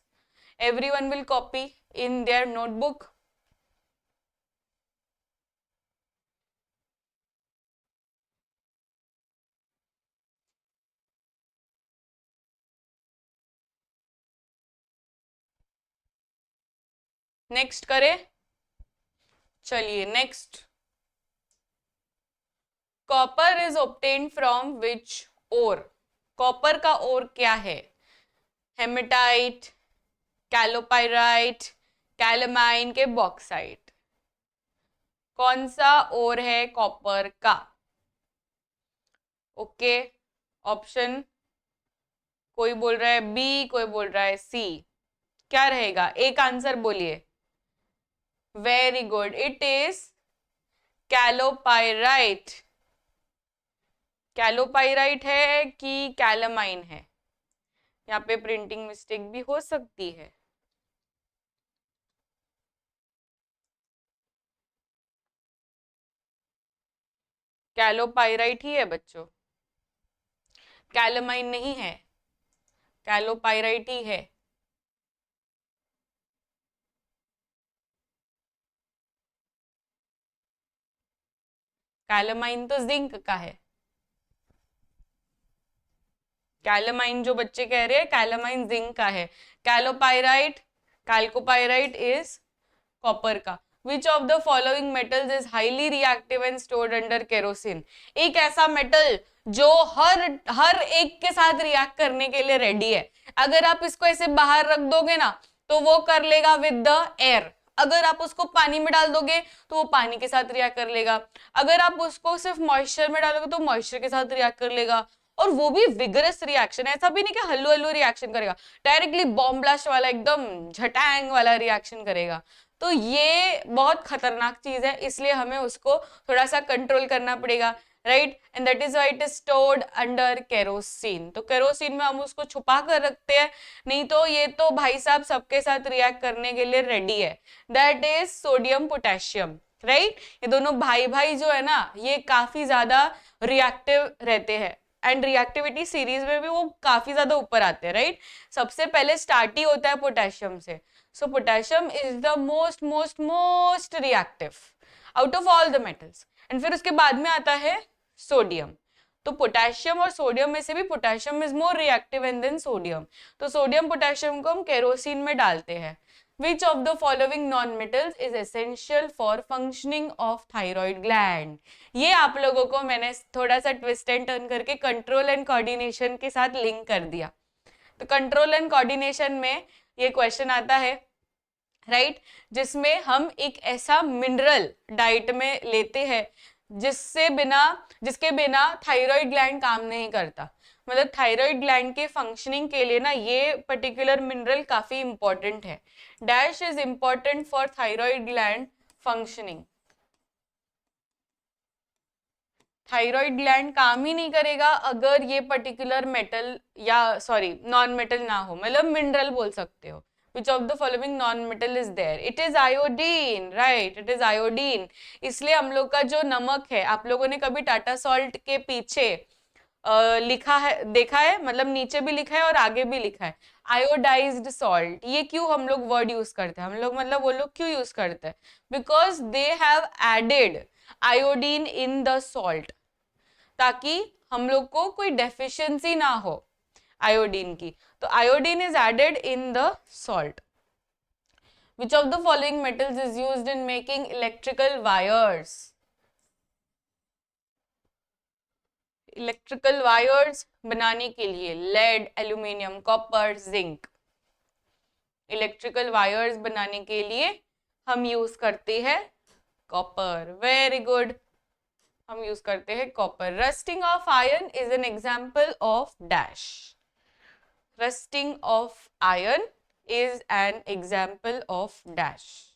everyone will copy in their notebook. Next करें, चलिए next. Copper is obtained from which ore? Copper का ओर क्या है? हेमेटाइट, कैलोपाइराइट, कैलमाइन के बॉक्साइट, कौन सा ओर है कॉपर का? ओके, ऑप्शन कोई बोल रहा है बी, कोई बोल रहा है सी, क्या रहेगा? एक आंसर बोलिए। Very good, it is chalcopyrite. Chalcopyrite है कि कैलमाइन है? यहाँ पे प्रिंटिंग मिस्टेक भी हो सकती है। कैलोपाइराइट ही है बच्चों, कैलमाइन नहीं है, कैलोपाइराइट ही है। कैलमाइन तो जिंक का है। कैलमाइन जो बच्चे कह रहे हैं, कैलमाइन जिंक का है। कैलोपाइराइट, कैल्कोपाइराइट इज कॉपर का। Which of the following metals is highly reactive and stored under kerosene? एक ऐसा मेटल जो हर एक के साथ रिएक्ट करने के लिए रेडी है। अगर आप इसको ऐसे बाहर रख दोगे ना तो वो कर लेगा विद द एयर। अगर आप उसको पानी में डाल दोगे तो वो पानी के साथ रिएक्ट कर लेगा। अगर आप उसको सिर्फ मॉइस्चर में डालोगे तो मॉइस्चर के साथ रिएक्ट कर लेगा, और वो भी विगरस रिएक्शन। ऐसा भी नहीं कि हल्लू हल्लू रिएक्शन करेगा, डायरेक्टली बॉम्ब ब्लास्ट वाला एकदम झटांग वाला रिएक्शन करेगा। तो ये बहुत खतरनाक चीज है, इसलिए हमें उसको थोड़ा सा कंट्रोल करना पड़ेगा, right. And that is why it is stored under kerosene. तो केरोसिन में हम उसको छुपा कर रखते हैं, नहीं तो ये तो भाई साहब सबके साथ रिएक्ट करने के लिए रेडी है। That is sodium potassium, right. ये दोनों भाई भाई जो है ना, ये काफी ज्यादा रिएक्टिव रहते हैं एंड रिएक्टिविटी सीरीज में भी वो काफी ज्यादा ऊपर आते हैं, राइट। सबसे पहले स्टार्ट ही होता है पोटेशियम से। So potassium is the most reactive out of all the metals. And फिर उसके बाद में आता है सोडियम। तो पोटेशियम और सोडियम में से भी potassium is more reactive and than sodium. तो सोडियम पोटेशियम को हम केरोसिन में डालते हैं। Which of the following non-metals is essential for functioning of thyroid gland? ये आप लोगों को मैंने थोड़ा सा ट्विस्ट एंड टर्न करके कंट्रोल एंड कोऑर्डिनेशन के साथ लिंक कर दिया। तो कंट्रोल एंड कोऑर्डिनेशन में ये क्वेश्चन आता है, राइट, जिसमें हम एक ऐसा मिनरल डाइट में लेते हैं जिसके बिना थायराइड ग्लैंड काम नहीं करता। मतलब थायराइड ग्लैंड के फंक्शनिंग के लिए ना ये पर्टिकुलर मिनरल काफी इंपॉर्टेंट है। Dash is important for thyroid gland functioning. Thyroid gland काम ही नहीं करेगा अगर ये पर्टिकुलर मेटल या सॉरी नॉन मेटल ना हो, मतलब मिनरल बोल सकते हो। Which of the following non-metal is there? It is iodine, right? It is iodine. इसलिए हम लोग का जो नमक है, आप लोगों ने कभी टाटा सॉल्ट के पीछे लिखा है, देखा है, मतलब नीचे भी लिखा है और आगे भी लिखा है आयोडाइज्ड सॉल्ट। ये क्यों हम लोग वर्ड यूज करते हैं, हम लोग मतलब वो लोग क्यों यूज करते हैं? Because they have added iodine in the salt, ताकि हम लोग को कोई डेफिशिएंसी ना हो आयोडीन की। तो iodine is added in the salt. Which of the following metals is used in making electrical wires? Electrical wires बनाने के लिए lead, aluminium, copper, zinc. Electrical wires बनाने के लिए हम यूज करते हैं कॉपर। वेरी गुड, हम यूज करते हैं copper. Rusting of iron is an example of dash. Rusting of iron is an example of dash.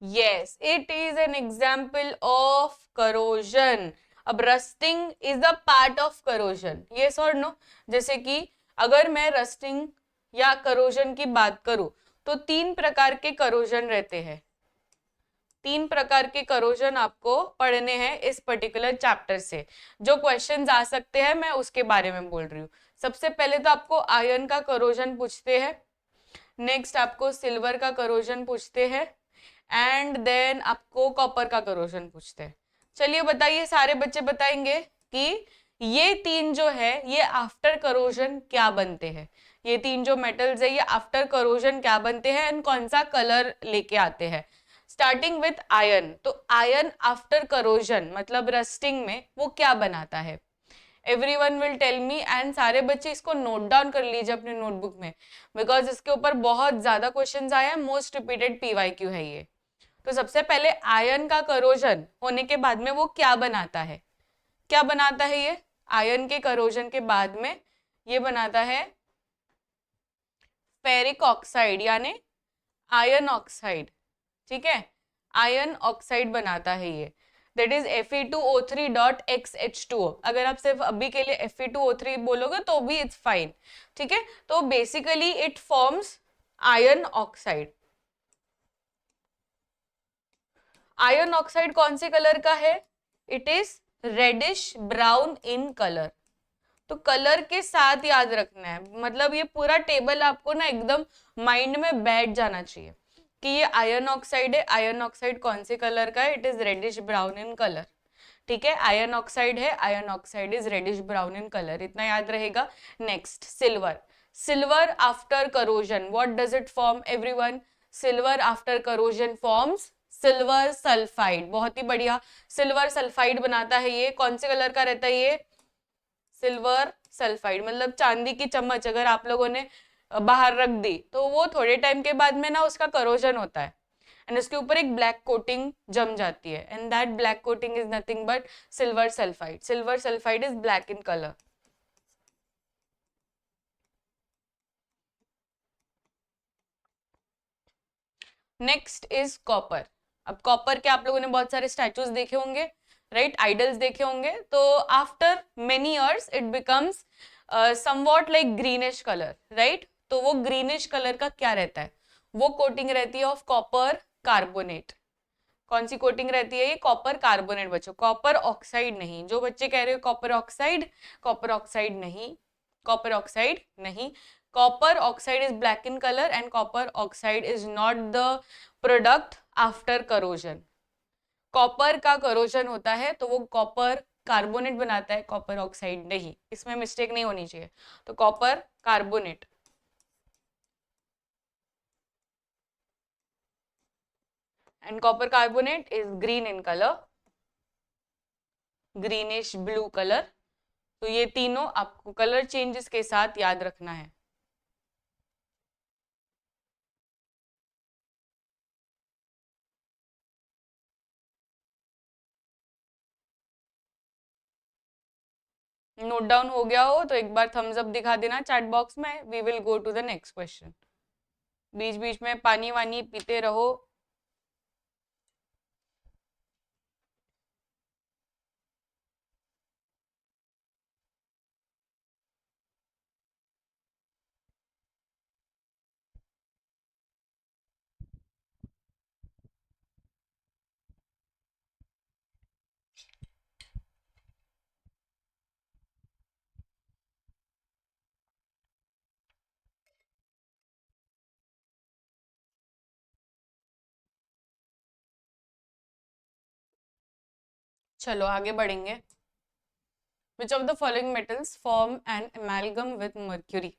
Yes, it is an example of corrosion. अब rusting is the part of corrosion. Yes or no? जैसे कि अगर मैं rusting या corrosion की बात करूं तो 3 प्रकार के corrosion रहते हैं। 3 प्रकार के करोजन आपको पढ़ने हैं इस पर्टिकुलर चैप्टर से। जो क्वेश्चंस आ सकते हैं मैं उसके बारे में बोल रही हूँ। सबसे पहले तो आपको आयरन का करोजन पूछते हैं, नेक्स्ट आपको सिल्वर का करोजन पूछते हैं, एंड देन आपको कॉपर का करोजन पूछते हैं। चलिए बताइए, सारे बच्चे बताएंगे कि ये 3 जो है ये आफ्टर करोजन क्या बनते हैं। ये 3 जो मेटल्स है ये आफ्टर करोजन क्या बनते हैं एंड कौन सा कलर लेके आते हैं। स्टार्टिंग विथ आयरन, तो आयरन आफ्टर करोजन मतलब रस्टिंग में वो क्या बनाता है? Everyone will tell me, and सारे बच्चे इसको नोट डाउन कर लीजिए अपने नोटबुक में, बिकॉज इसके ऊपर बहुत ज्यादा क्वेश्चंस आए हैं, मोस्ट रिपीटेड पीवाईक्यू है ये। तो सबसे पहले आयरन का करोजन होने के बाद में वो क्या बनाता है? क्या बनाता है ये? आयरन के करोजन के बाद में ये बनाता है फेरिक ऑक्साइड यानी आयरन ऑक्साइड। ठीक है, आयरन ऑक्साइड बनाता है ये, दैट इज Fe2O3.XH2O। अगर आप सिर्फ अभी के लिए Fe2O3 बोलोगे तो भी इट्स फाइन। ठीक है, तो basically it forms iron oxide. Iron oxide कौन से कलर का है? It is reddish brown in colour. तो कलर के साथ याद रखना है, मतलब ये पूरा टेबल आपको ना एकदम माइंड में बैठ जाना चाहिए कि ये आयरन ऑक्साइड है। आयरन ऑक्साइड कौन से कलर का है? It is reddish brown in colour. ठीक है, आयरन ऑक्साइड है, iron oxide is reddish brown in colour, इतना याद रहेगा। Next silver. Silver after corrosion what does it form everyone? Silver after corrosion forms silver sulphide. बहुत ही बढ़िया, silver sulphide बनाता है ये। कौन से कलर का रहता है ये? सिल्वर सल्फाइड, मतलब चांदी की चम्मच अगर आप लोगों ने बाहर रख दी तो वो थोड़े टाइम के बाद में ना उसका करोजन होता है एंड उसके ऊपर एक ब्लैक कोटिंग जम जाती है, and that black coating is nothing but silver sulphide. Silver sulphide is black in colour. Next is copper. अब कॉपर के आप लोगों ने बहुत सारे स्टैचूज देखे होंगे, राइट, आइडल्स देखे होंगे। तो after many years it becomes somewhat like greenish colour, right. तो वो ग्रीनिश कलर का क्या रहता है? वो कोटिंग रहती है ऑफ कॉपर कार्बोनेट। कौन सी कोटिंग रहती है ये? कॉपर कार्बोनेट बच्चों, कॉपर ऑक्साइड नहीं। जो बच्चे कह रहे हो कॉपर ऑक्साइड, कॉपर ऑक्साइड नहीं, कॉपर ऑक्साइड नहीं। Copper oxide is black in colour and copper oxide is not the product after corrosion. Copper का करोजन होता है तो वो कॉपर कार्बोनेट बनाता है, कॉपर ऑक्साइड नहीं। इसमें मिस्टेक नहीं होनी चाहिए। तो copper carbonate. And copper carbonate is green in colour, greenish blue colour. तो ये तीनों आपको कलर चेंजेस के साथ याद रखना है। नोट डाउन हो गया हो तो एक बार थम्स अप दिखा देना चैट बॉक्स में। We will go to the next question. बीच बीच में पानी वानी पीते रहो। चलो आगे बढ़ेंगे। Which of the following metals form an amalgam with mercury.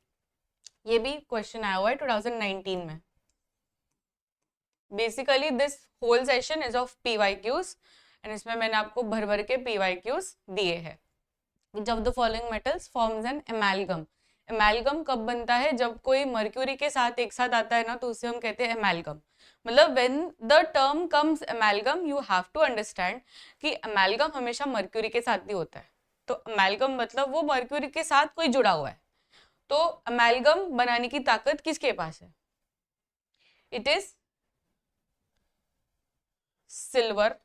ये भी क्वेश्चन आया हुआ है 2019 में। Basically this whole session is of PYQs and इसमें मैंने आपको भर भर के PYQs दिए हैं। Which of the following metals forms an amalgam. Amalgam कब बनता है? जब कोई मर्क्यूरी के साथ एक साथ आता है ना, तो उसे हम कहते हैं एमालगम। मतलब when the term comes amalgam you have to understand कि एमालगम हमेशा मर्क्यूरी के साथ ही होता है। तो एमालगम मतलब वो मर्क्यूरी के साथ कोई जुड़ा हुआ है। तो एमालगम बनाने की ताकत किसके पास है? It is silver.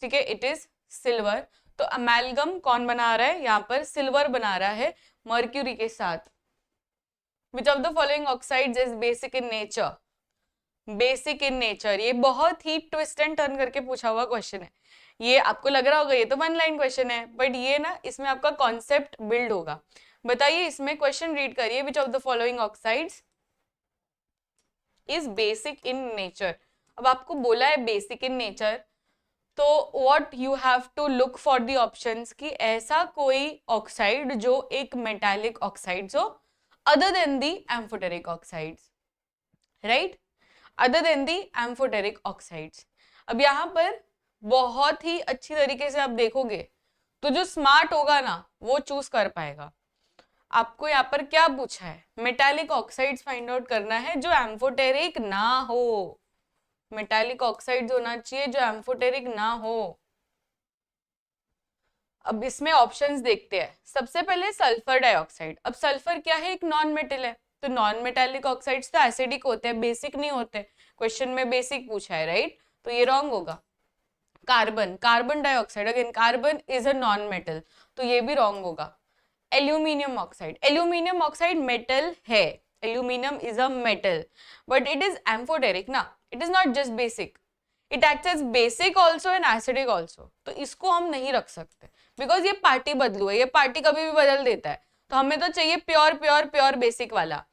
ठीक है, इट इज सिल्वर। तो अमेलगम कौन बना रहा है? यहाँ पर सिल्वर बना रहा है मर्क्यूरी के साथ। विच of the following oxides is basic in nature? Basic in nature, ये बहुत ही ट्विस्ट एंड टर्न करके पूछा हुआ क्वेश्चन है। ये आपको लग रहा होगा ये तो वन लाइन क्वेश्चन है, बट ये ना इसमें आपका कॉन्सेप्ट बिल्ड होगा। बताइए, इसमें क्वेश्चन रीड करिए। Which of the following oxides is basic in nature. अब आपको बोला है बेसिक इन नेचर, तो what you have to look for the options कि ऐसा कोई ऑक्साइड जो एक मेटालिक ऑक्साइड्स हो other than the amphoteric oxides, right? Other than the amphoteric oxides. अब यहाँ पर बहुत ही अच्छी तरीके से आप देखोगे तो जो स्मार्ट होगा ना वो चूज कर पाएगा। आपको यहाँ पर क्या पूछा है? मेटालिक ऑक्साइड्स फाइंड आउट करना है जो एम्फोटेरिक ना हो। मेटालिक ऑक्साइड्स होना चाहिए जो एम्फोटेरिक ना हो। अब इसमें ऑप्शंस देखते हैं। सबसे पहले सल्फर डाइऑक्साइड। अब सल्फर क्या है? एक नॉन मेटल है, तो नॉन मेटालिक ऑक्साइड्स तो एसिडिक होते हैं, बेसिक नहीं होते। क्वेश्चन में बेसिक पूछा है, राइट? तो ये रॉन्ग होगा। Carbon, carbon dioxide, again carbon is a non metal, तो ये भी रॉन्ग होगा। Aluminium oxide, aluminium oxide metal है, aluminium is a metal, but it is amphoteric ना, it is not just basic, it acts as basic also and acidic also. तो इसको हम नहीं रख सकते बिकॉज ये पार्टी बदलू है, ये पार्टी कभी भी बदल देता है। तो हमें तो चाहिए प्योर प्योर प्योर बेसिक वाला।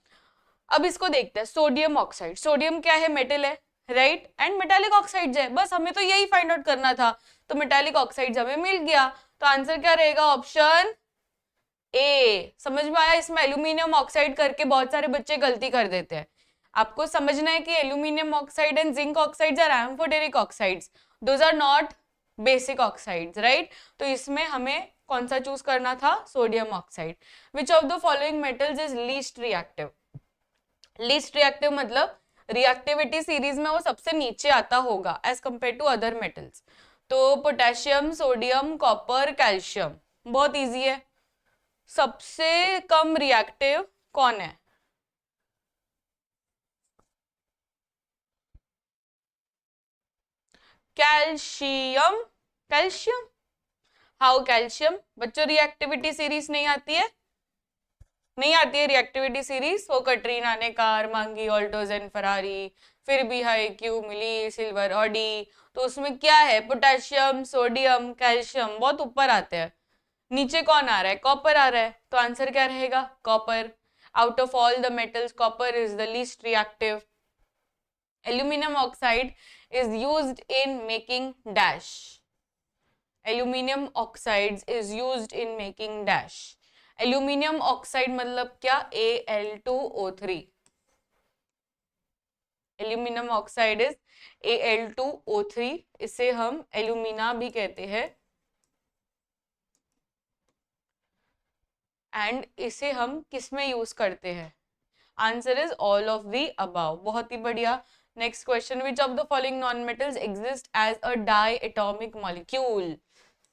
अब इसको देखते हैं, सोडियम ऑक्साइड। सोडियम क्या है? मेटल है, राइट? एंड मेटालिक ऑक्साइड्स है, बस हमें तो यही फाइंड आउट करना था। तो मेटालिक ऑक्साइड्स हमें मिल गया, तो आंसर क्या रहेगा? Option A. समझ में आया? इसमें एल्यूमिनियम ऑक्साइड करके बहुत सारे बच्चे गलती कर देते हैं। आपको समझना है कि aluminium oxide and zinc oxides are amphoteric oxides, those are not basic oxides, right? तो इसमें हमें कौन सा चूज करना था? Sodium oxide. Which of the following metals is least reactive? Least reactive मतलब रिएक्टिविटी सीरीज में वो सबसे नीचे आता होगा as compare to other metals. तो पोटेशियम, सोडियम, कॉपर, कैल्शियम, बहुत इजी है। सबसे कम रिएक्टिव कौन है? कैल्शियम। Calcium, how calcium? बच्चों रिएक्टिविटी सीरीज नहीं आती है, नहीं आती है रिएक्टिविटी सीरीज। वो कटरीना ने कार मांगी, ऑल्टोजेन फरारी, फिर भी हाई क्यू मिली, सिल्वर ऑडी। तो उसमें क्या है? पोटेशियम, सोडियम, कैल्शियम बहुत ऊपर आते हैं। नीचे कौन आ रहा है? कॉपर आ रहा है, तो आंसर क्या रहेगा? Copper. Out of all the metals copper is the least reactive. Aluminium oxide is used in making dash. Aluminium oxides is used in making dash. Aluminium oxide मतलब क्या? Al2O3. Aluminium oxide is Al2O3. इसे हम alumina भी कहते हैं and इसे हम किस में यूज करते हैं? Answer is all of the above. बहुत ही बढ़िया। Next question, which of the following non metals exist as a diatomic molecule?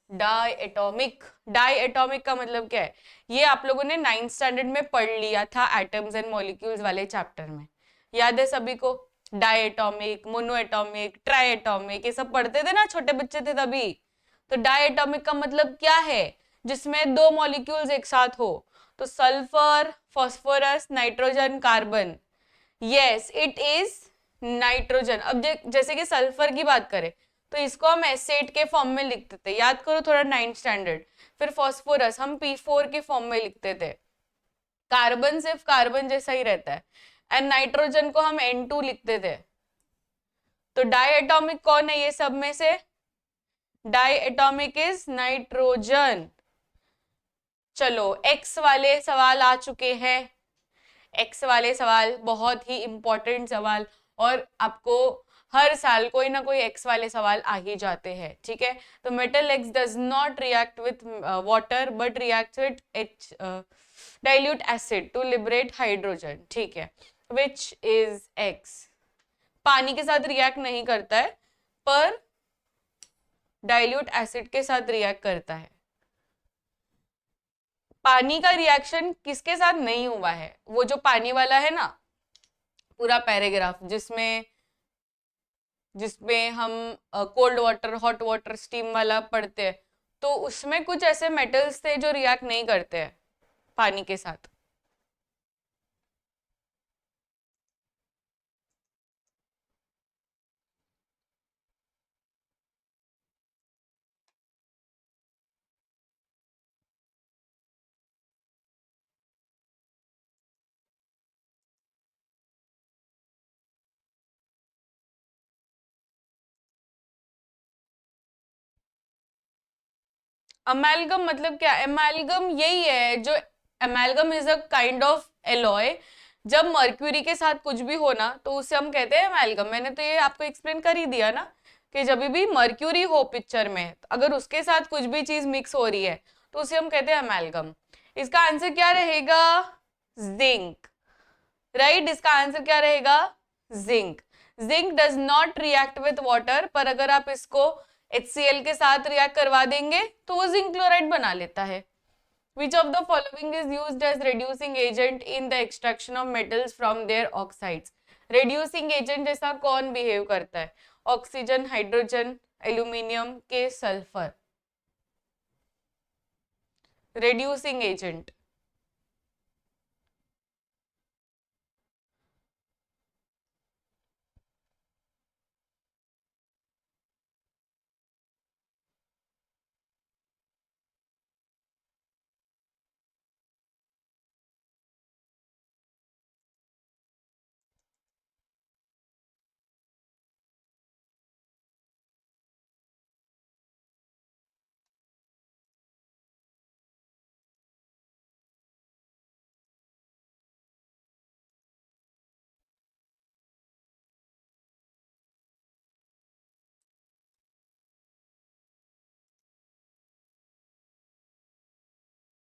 Diatomic, diatomic का मतलब क्या है? ये आप लोगों ने 9th स्टैंडर्ड में पढ़ लिया था एटम्स एंड मॉलिक्यूल्स वाले चैप्टर में, याद है सभी को? Diatomic, monoatomic, triatomic, ये सब पढ़ते थे ना, छोटे बच्चे थे तभी। तो डाई एटॉमिक का मतलब क्या है? जिसमें दो मॉलिक्यूल्स एक साथ हो। तो sulphur, phosphorus, nitrogen, carbon. Yes, it is nitrogen. अब जैसे कि सल्फर की बात करें तो इसको हम एसेट के फॉर्म में लिखते थे, याद करो थोड़ा 9th स्टैंडर्ड। फिर फास्फोरस हम P4 के फॉर्म में लिखते थे। कार्बन सिर्फ कार्बन जैसा ही रहता है, एंड नाइट्रोजन को हम N2 लिखते थे। तो डाई एटॉमिक कौन है ये सब में से? Diatomic is nitrogen. चलो एक्स वाले सवाल आ चुके हैं। एक्स वाले सवाल बहुत ही इंपॉर्टेंट सवाल, और आपको हर साल कोई ना कोई एक्स वाले सवाल आ ही जाते हैं, ठीक है। तो metal X does not react with water but react with H dilute acid to liberate hydrogen, ठीक है। Which is X? पानी के साथ रिएक्ट नहीं करता है, पर डाइल्यूट एसिड के साथ रिएक्ट करता है। पानी का रिएक्शन किसके साथ नहीं हुआ है? वो जो पानी वाला है ना पूरा पैराग्राफ, जिसमें जिसमें हम cold water, hot water, steam वाला पढ़ते हैं, तो उसमें कुछ ऐसे मेटल्स थे जो रिएक्ट नहीं करते हैं पानी के साथ। अमेलगम मतलब क्या? एमेलगम यही है जो, एमेलगम is a kind of alloy. जब मर्क्यूरी के साथ कुछ भी हो ना तो उसे हम कहते हैं एमेलगम। मैंने तो ये आपको एक्सप्लेन कर ही दिया ना कि जब भी मर्क्यूरी हो पिक्चर में, अगर उसके साथ कुछ भी चीज मिक्स हो रही है तो उसे हम कहते हैं एमेलगम। इसका आंसर क्या रहेगा? Zinc, right. इसका आंसर क्या रहेगा? Zinc. Zinc does not react with water, पर अगर आप इसको HCl के साथ रिएक्ट करवा देंगे तो वो जिंक क्लोराइड बना लेता है। Which of the following is used as reducing agent in the extraction of metals from their oxides? Reducing agent जैसा कौन बिहेव करता है? ऑक्सीजन, हाइड्रोजन, एल्यूमिनियम के सल्फर। reducing agent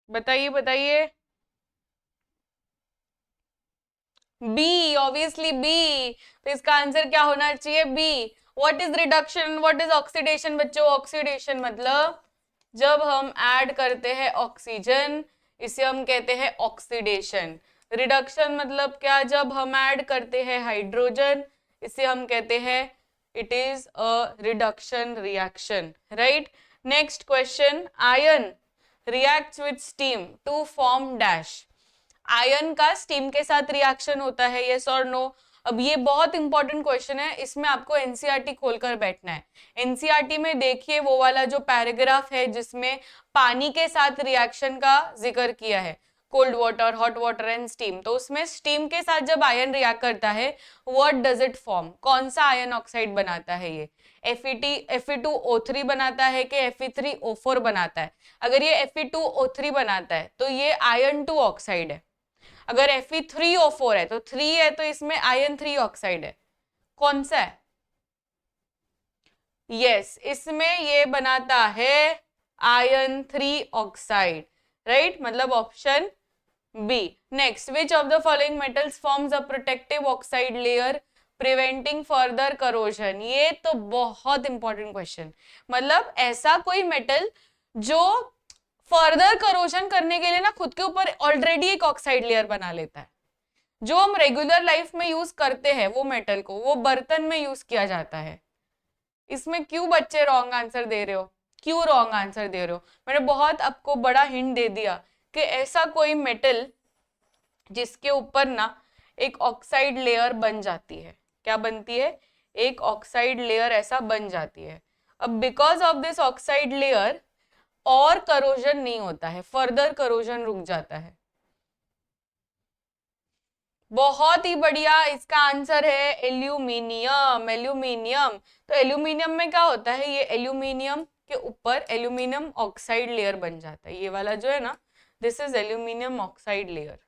बताइए बताइए। B, obviously B. तो इसका आंसर क्या होना चाहिए? B. What is reduction, what is oxidation? बच्चों ऑक्सीडेशन मतलब जब हम ऐड करते हैं ऑक्सीजन, इसे हम कहते हैं ऑक्सीडेशन। रिडक्शन मतलब क्या? जब हम ऐड करते हैं हाइड्रोजन, इसे हम कहते हैं it is a reduction reaction, right. Next question, iron reacts with steam to form dash. Iron का स्टीम के साथ रिएक्शन होता है, यस और नो? अब ये बहुत इंपॉर्टेंट क्वेश्चन है, इसमें आपको एनसीईआरटी खोलकर बैठना है। एनसीईआरटी में देखिए वो वाला जो पैराग्राफ है जिसमें पानी के साथ रिएक्शन का जिक्र किया है, cold water, hot water and steam. तो उसमें स्टीम के साथ जब आयन रिएक्ट करता है, व्हाट डज इट फॉर्म? कौन सा आयन ऑक्साइड बनाता है ये? Fe2O3 बनाता है कि Fe3O4 बनाता है? अगर ये Fe2O3 बनाता है तो ये आयन 2 ऑक्साइड है। अगर Fe3O4 है तो 3 है, तो इसमें आयन 3 ऑक्साइड है। कौन सा है? यस, इसमें ये बनाता है आयन 3 ऑक्साइड, राइट। मतलब option B. Next, which of the following metals forms a protective oxide layer preventing further corrosion? ये तो बहुत इंपॉर्टेंट क्वेश्चन। मतलब ऐसा कोई मेटल जो फर्दर करोजन करने के लिए ना खुद के ऊपर ऑलरेडी एक ऑक्साइड लेयर बना लेता है। जो हम रेगुलर लाइफ में यूज करते हैं वो मेटल को, वो बर्तन में यूज किया जाता है। इसमें क्यों बच्चे रॉन्ग आंसर दे रहे हो? क्यों रॉन्ग आंसर दे रहे हो? मैंने बहुत आपको बड़ा हिंट दे दिया कि ऐसा कोई मेटल जिसके ऊपर ना एक ऑक्साइड लेयर बन जाती है। क्या बनती है? एक ऑक्साइड लेयर ऐसा बन जाती है। अब because of this oxide layer और करोजन नहीं होता है, फर्दर करोजन रुक जाता है। बहुत ही बढ़िया, इसका आंसर है एल्यूमिनियम। एल्यूमिनियम, तो एल्यूमिनियम में क्या होता है? ये एल्यूमिनियम के ऊपर एल्यूमिनियम ऑक्साइड लेयर बन जाता है। ये वाला जो है ना, this is aluminium oxide layer.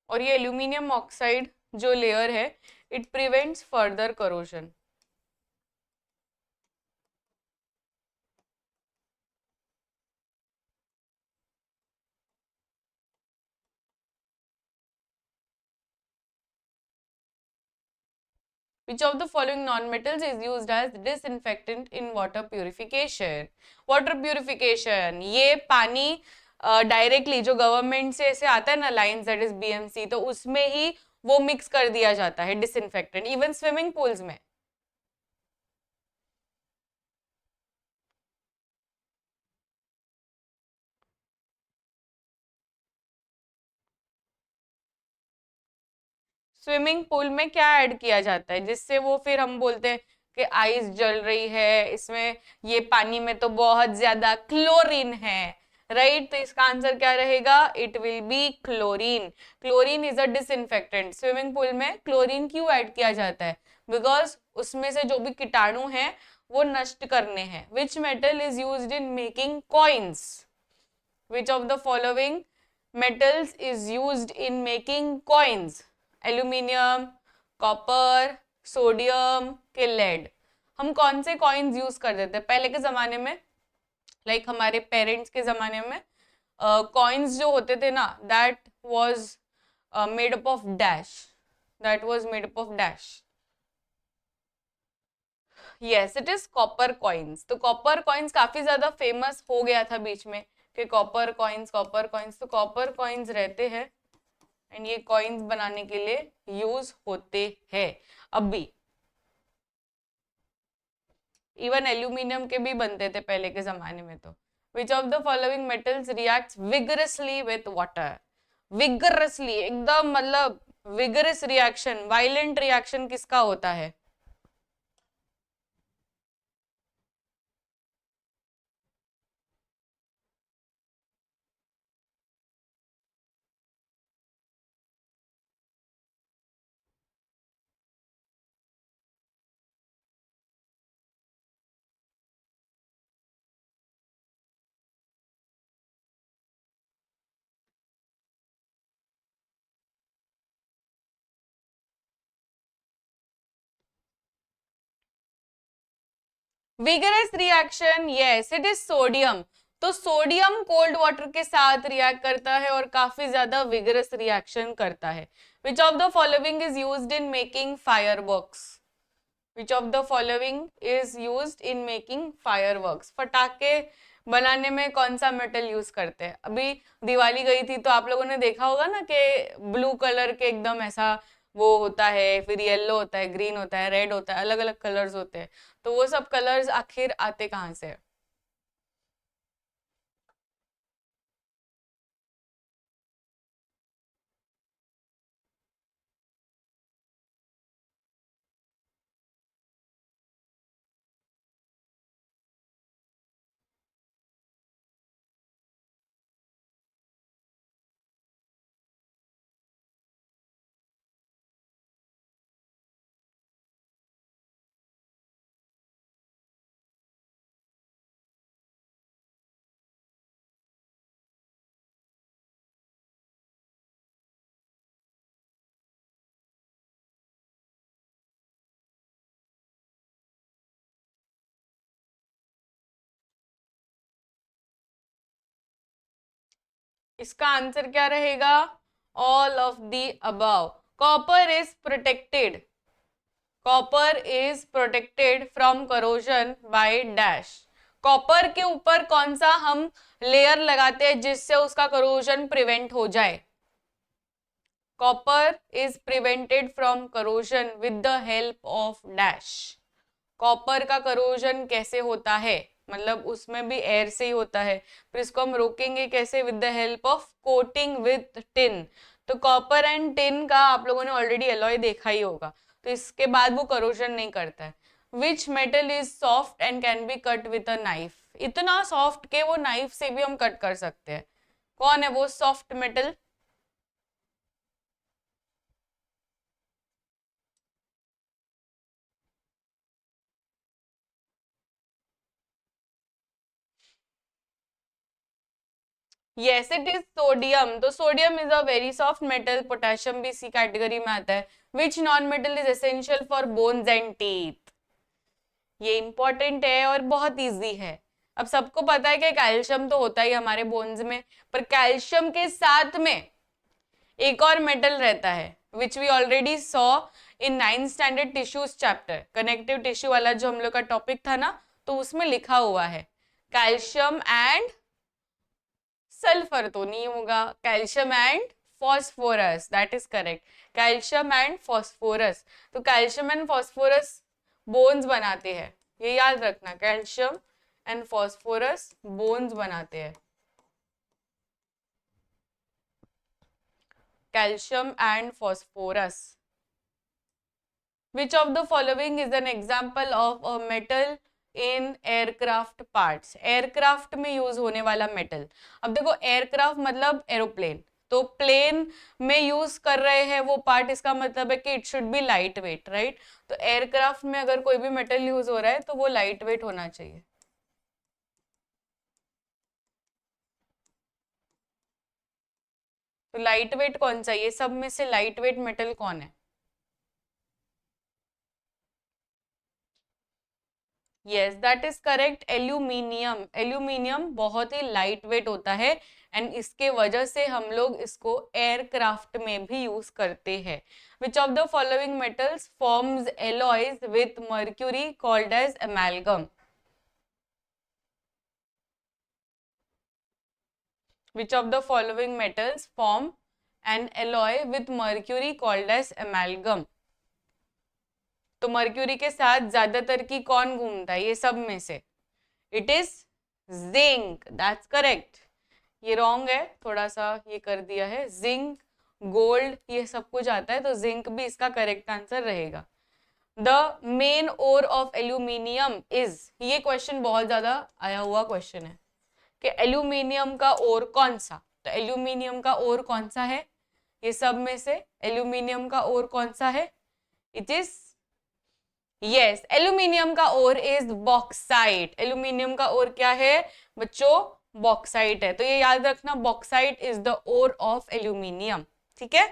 और ये एल्यूमिनियम ऑक्साइड जो लेयर है, it prevents further corrosion. Which of the following non-metals is used as disinfectant in water purification? Water purification, ये पानी डायरेक्टली जो गवर्नमेंट से ऐसे आता है ना, लाइन्स, दैट इज बीएमसी, तो उसमें ही वो मिक्स कर दिया जाता है डिसइंफेक्टेंट, इवन स्विमिंग पूल्स में। स्विमिंग पूल में क्या ऐड किया जाता है जिससे वो फिर हम बोलते हैं कि आइस जल रही है, इसमें ये पानी में तो बहुत ज्यादा क्लोरीन है, राइट? तो इसका आंसर क्या रहेगा? It will be chlorine. Chlorine is a disinfectant. Swimming pool में क्लोरीन क्यों ऐड किया जाता है? बिकॉज उसमें से जो भी कीटाणु हैं वो नष्ट करने हैं। Which metal is used in making coins? Which of the following metals is used in making coins? Aluminium, copper, sodium के लेड। हम कौन से कॉइन्स यूज करते थे पहले के जमाने में? लाइक हमारे पेरेंट्स के जमाने में कॉइन्स जो होते थे ना, that was made up of dash, that was made up of dash. Yes, it is copper coins. तो कॉपर कॉइन्स काफी ज्यादा फेमस हो गया था बीच में कि कॉपर कॉइन्स, कॉपर कॉइन्स। तो कॉपर कॉइन्स रहते हैं एंड ये कॉइन्स बनाने के लिए यूज होते हैं अब भी। इवन एल्यूमिनियम के भी बनते थे पहले के जमाने में। तो which of the following metals reacts vigorously with water? Vigorously, एकदम मतलब विगरस रिएक्शन, वायलेंट रिएक्शन किसका होता है? Vigorous reaction, yes, it is sodium. तो सोडियम कोल्ड वाटर के साथ रिएक्ट करता है और काफी ज्यादा विगरस रिएक्शन करता है। Which of the following is used in making fireworks? Which of the following is used in making fireworks? पटाखे बनाने में कौन सा मेटल यूज करते हैं? अभी दिवाली गई थी तो आप लोगों ने देखा होगा ना कि ब्लू कलर के एकदम ऐसा वो होता है, फिर येलो होता है, ग्रीन होता है, रेड होता है, अलग अलग कलर्स होते हैं। तो वो सब कलर्स आखिर आते कहाँ से? इसका आंसर क्या रहेगा? All of the above. Copper is protected, copper is protected from corrosion by dash. Copper के ऊपर कौन सा हम लेयर लगाते हैं जिससे उसका करोजन प्रिवेंट हो जाए? Copper is prevented from corrosion with the help of dash. Copper का करोजन कैसे होता है? मतलब उसमें भी एयर से ही होता है, फिर इसको हम रोकेंगे कैसे? With the help of coating with tin. तो कॉपर एंड टिन का आप लोगों ने ऑलरेडी एलॉय देखा ही होगा, तो इसके बाद वो करोजन नहीं करता है। Which metal is soft and can be cut with a knife? इतना सॉफ्ट के वो नाइफ से भी हम कट कर सकते हैं। कौन है वो soft metal? Yes it is sodium. तो sodium is a very soft metal, potassium भी इसी कैटेगरी में आता है। Which non metal is essential for bones and teeth? ये इंपॉर्टेंट है और बहुत इजी है। अब सबको पता है कि कैल्शियम तो होता ही हमारे बोन्स में, पर कैल्शियम के साथ में एक और मेटल रहता है which we already saw in 9th standard tissues chapter, connective tissue वाला जो हम लोग का टॉपिक था ना, तो उसमें लिखा हुआ है कैल्शियम एंड सल्फर तो नहीं होगा, calcium and phosphorus, that is correct, calcium and phosphorus. तो कैल्शियम एंड फॉस्फोरस बोन्स बनाते हैं, ये याद रखना, कैल्शियम एंड फॉस्फोरस बोन्स बनाते हैं, calcium and phosphorus. Which of the following is an example of a metal in aircraft parts? Aircraft में use होने वाला मेटल। अब देखो एयरक्राफ्ट मतलब एरोप्लेन, तो प्लेन में यूज कर रहे हैं वो पार्ट, इसका मतलब है कि it should be light weight, right? तो एयरक्राफ्ट में अगर कोई भी मेटल यूज हो रहा है तो वो लाइट वेट होना चाहिए। तो लाइट वेट कौन सा, ये सब में से लाइट वेट मेटल कौन है? Yes that is correct, aluminium. Aluminium बहुत ही लाइट वेट होता है एंड इसके वजह से हम लोग इसको एयरक्राफ्ट में भी यूज करते हैं। Which of the following metals forms alloys with mercury called as amalgam? Which of the following metals form an alloy with mercury called as amalgam? तो मर्क्यूरी के साथ ज्यादातर की कौन घूमता है ये सब में से? It is zinc, that's correct. ये रॉन्ग है, थोड़ा सा ये कर दिया है, जिंक गोल्ड ये सब कुछ आता है, तो जिंक भी इसका करेक्ट आंसर रहेगा। The main ore of aluminium is, ये क्वेश्चन बहुत ज्यादा आया हुआ क्वेश्चन है कि एल्यूमिनियम का ओर कौन सा, तो एल्यूमिनियम का ओर कौन सा है ये सब में से? एल्यूमिनियम का ओर कौन सा है? इट इज यस, एल्यूमिनियम का ओर इज बॉक्साइट। एल्यूमिनियम का ओर क्या है बच्चों? बॉक्साइट है। तो ये याद रखना, bauxite is the ore of aluminium, ठीक है।